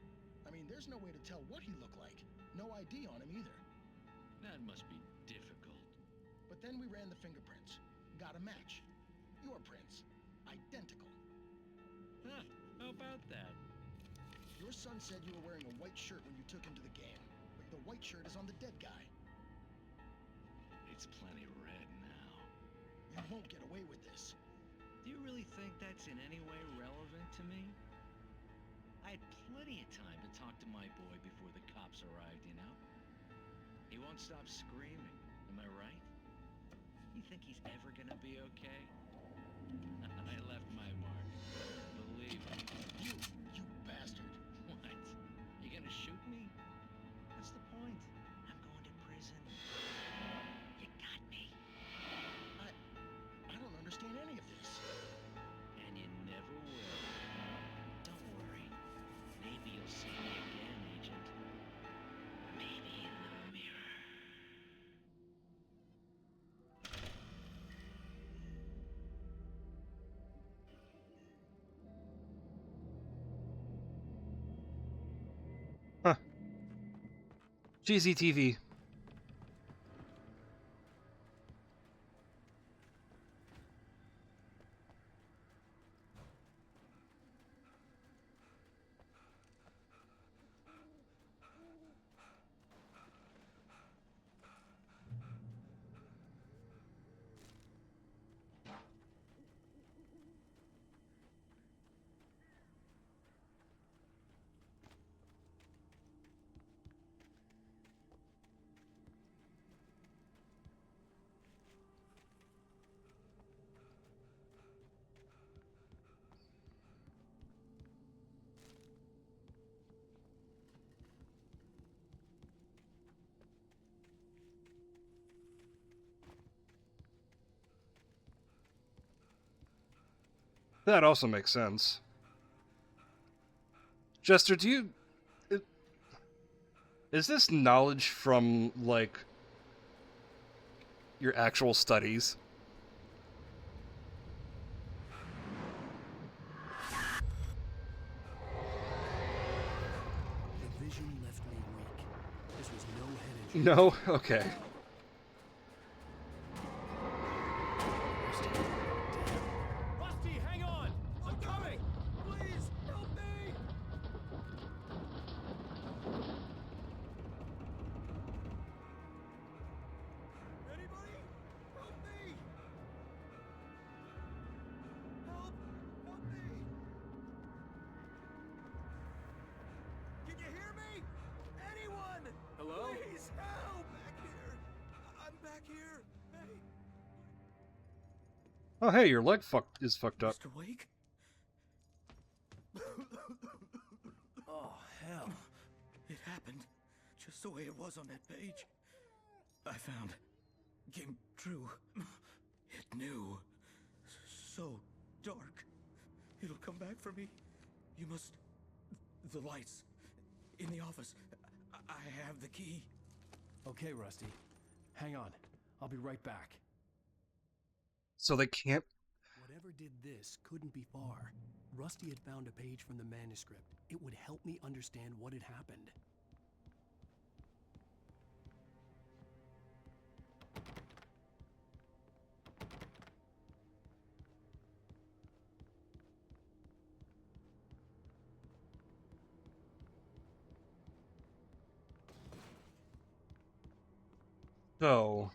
I mean, there's no way to tell what he looked like. No ID on him either. That must be difficult. But then we ran the fingerprints. Got a match. Your prints. Identical. Huh, how about that? Your son said you were wearing a white shirt when you took him to the game. But the white shirt is on the dead guy. It's plenty red now. You won't get away with this. Do you really think that's in any way relevant to me? I had plenty of time to talk to my boy before the cops arrived, you know? He won't stop screaming, am I right? You think he's ever gonna be okay? I left my mark. Believe me. You bastard. What? You gonna shoot me? What's the point? I'm going to prison. You got me. I don't understand any of this. And you never will. Don't worry. Maybe you'll see me again, Agent. Maybe in the mirror. Huh. GZTV. That also makes sense. Jester, do you... Is this knowledge from, like, your actual studies? The vision left me weak. This was no head injury. No? Okay. Rusty, hang on! I'm coming! Please, help me! Anybody? Help me! Help! Help me! Can you hear me? Anyone? Hello? Please help! Back here! I'm back here! Hey! Oh, hey, your leg is fucked up. Mr. Wake? Oh, hell. It happened just the way it was on that page. I found. Came true. It knew. So dark. It'll come back for me. You must... The lights. In the office. I have the key. Okay, Rusty. Hang on. I'll be right back. So they can't... Whatever did this couldn't be far. Rusty had found a page from the manuscript. It would help me understand what had happened. So...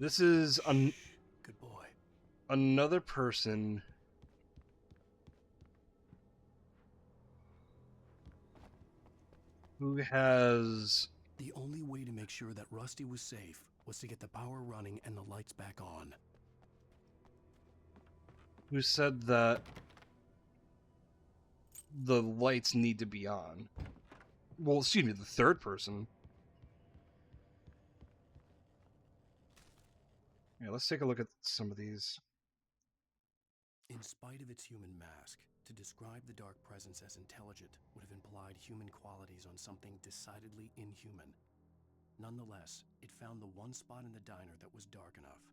This is Good boy. Another person who has... The only way to make sure that Rusty was safe was to get the power running and the lights back on. Who said that the lights need to be on. Well, excuse me, the third person. Yeah, let's take a look at some of these. In spite of its human mask, to describe the dark presence as intelligent would have implied human qualities on something decidedly inhuman. Nonetheless, it found the one spot in the diner that was dark enough.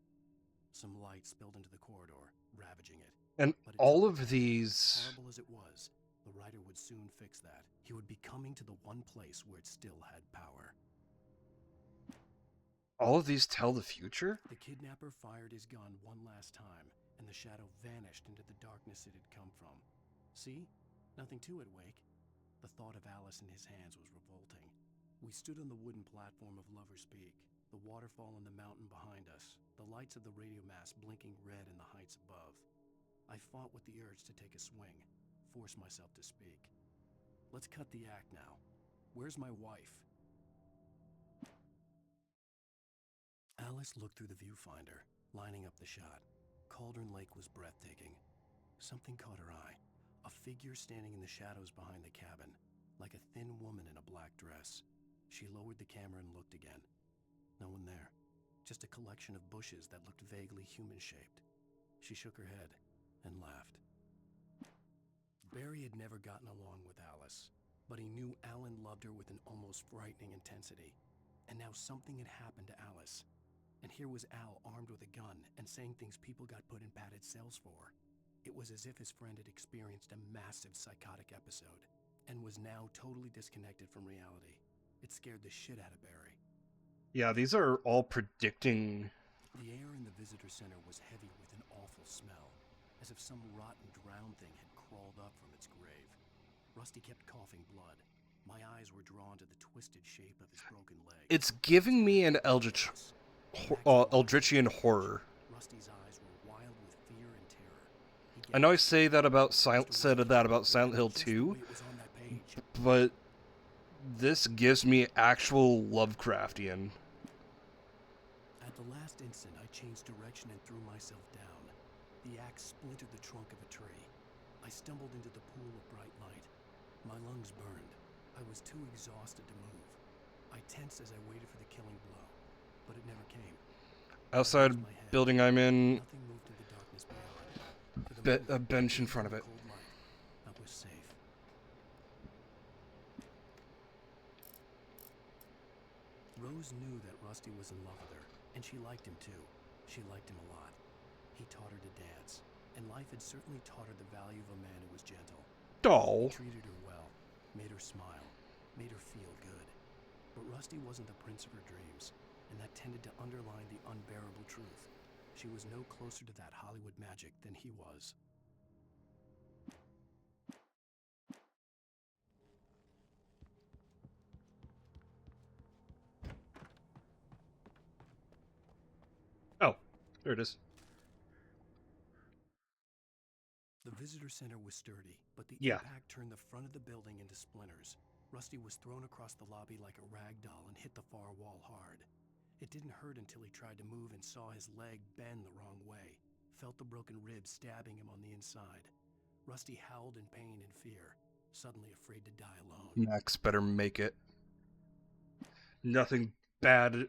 Some light spilled into the corridor, ravaging it. And But all of these... horrible as it was, the writer would soon fix that. He would be coming to the one place where it still had power. All of these tell the future? The kidnapper fired his gun one last time, and the shadow vanished into the darkness it had come from. See? Nothing to it, Wake. The thought of Alice in his hands was revolting. We stood on the wooden platform of Lover's Peak, the waterfall on the mountain behind us, the lights of the radio mast blinking red in the heights above. I fought with the urge to take a swing, force myself to speak. Let's cut the act now. Where's my wife? Alice looked through the viewfinder, lining up the shot. Cauldron Lake was breathtaking. Something caught her eye. A figure standing in the shadows behind the cabin, like a thin woman in a black dress. She lowered the camera and looked again. No one there. Just a collection of bushes that looked vaguely human-shaped. She shook her head and laughed. Barry had never gotten along with Alice, but he knew Alan loved her with an almost frightening intensity. And now something had happened to Alice. And here was Al armed with a gun and saying things people got put in padded cells for. It was as if his friend had experienced a massive psychotic episode and was now totally disconnected from reality. It scared the shit out of Barry. Yeah, these are all predicting... The air in the visitor center was heavy with an awful smell, as if some rotten drowned thing had crawled up from its grave. Rusty kept coughing blood. My eyes were drawn to the twisted shape of his broken leg. It's giving me an Eldritchian horror. Rusty's eyes were wild with fear and terror. I know I say that about Silent Hill 2, but this gives me actual Lovecraftian. At the last instant, I changed direction and threw myself down. The axe splintered the trunk of a tree. I stumbled into the pool of bright light. My lungs burned. I was too exhausted to move. I tensed as I waited for the killing blow, but it never came. Outside building I'm in, Nothing moved in the darkness beyond. a bench in front of it. Cold light. I was safe. Rose knew that Rusty was in love with her, and she liked him too. She liked him a lot. He taught her to dance, and life had certainly taught her the value of a man who was gentle. Oh. He treated her well, made her smile, made her feel good. But Rusty wasn't the prince of her dreams, and that tended to underline the unbearable truth. She was no closer to that Hollywood magic than he was. Oh, there it is. The visitor center was sturdy, but the Yeah. impact turned the front of the building into splinters. Rusty was thrown across the lobby like a rag doll and hit the far wall hard. It didn't hurt until he tried to move and saw his leg bend the wrong way, felt the broken ribs stabbing him on the inside. Rusty howled in pain and fear. suddenly afraid to die alone. Max better make it. Nothing bad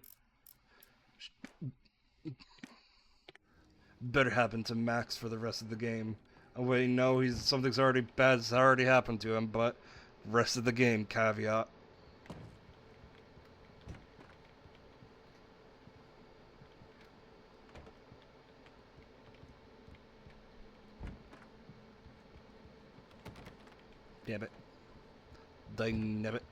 better happen to Max for the rest of the game. Oh wait, no, something's already bad's already happened to him, but rest of the game caveat. Damn it. Dang it.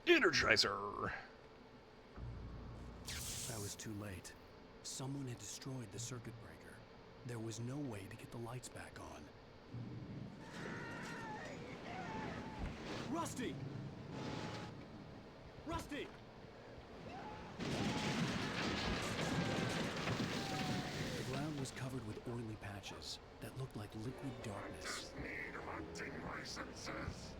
Energizer! I was too late. Someone had destroyed the circuit breaker. There was no way to get the lights back on. Rusty! Rusty! The ground was covered with oily patches that looked like liquid darkness. Need hunting licenses.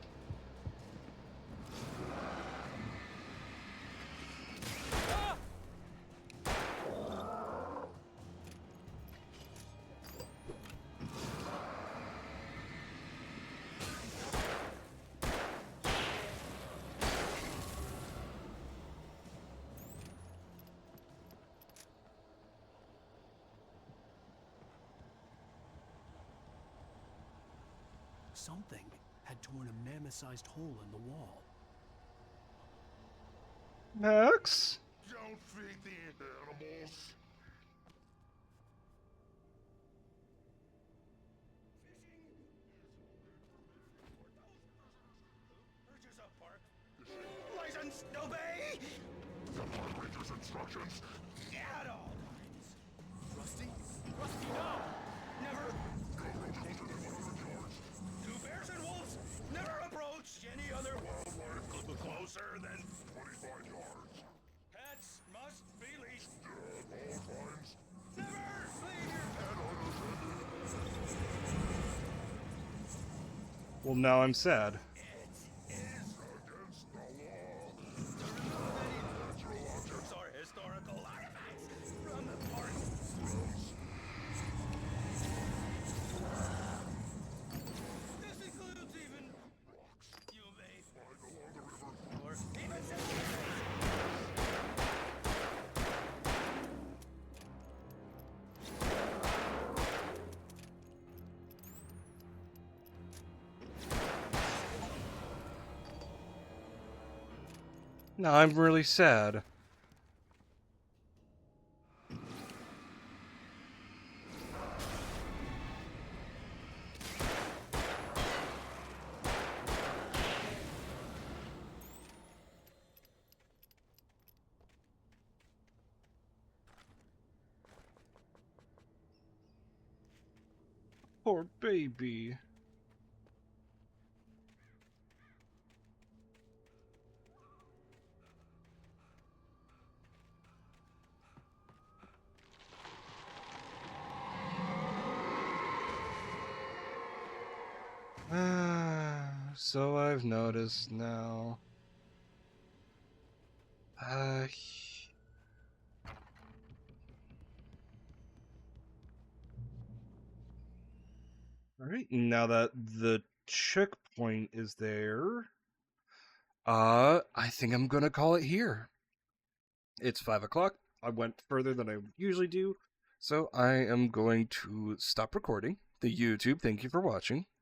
Something had torn a mammoth-sized hole in the wall. Max? Don't feed the animals. Urges up, Park. License, obey! The Park Ranger's instructions. At all times. Rusty? Rusty, no! Never! Two bears and wolves! Never approach any other wildlife closer than 25 yards. Pets must be leashed. At all times. Never leave your pet unattended. Well, now I'm sad. Against the law. Natural objects or historical artifacts from the park. This includes even rocks. You may find along the river. Or even Now I'm really sad. Poor baby. So I've noticed now. Alright, now that the checkpoint is there, I think I'm gonna call it here. It's 5 o'clock. I went further than I usually do, so I am going to stop recording. The YouTube, thank you for watching.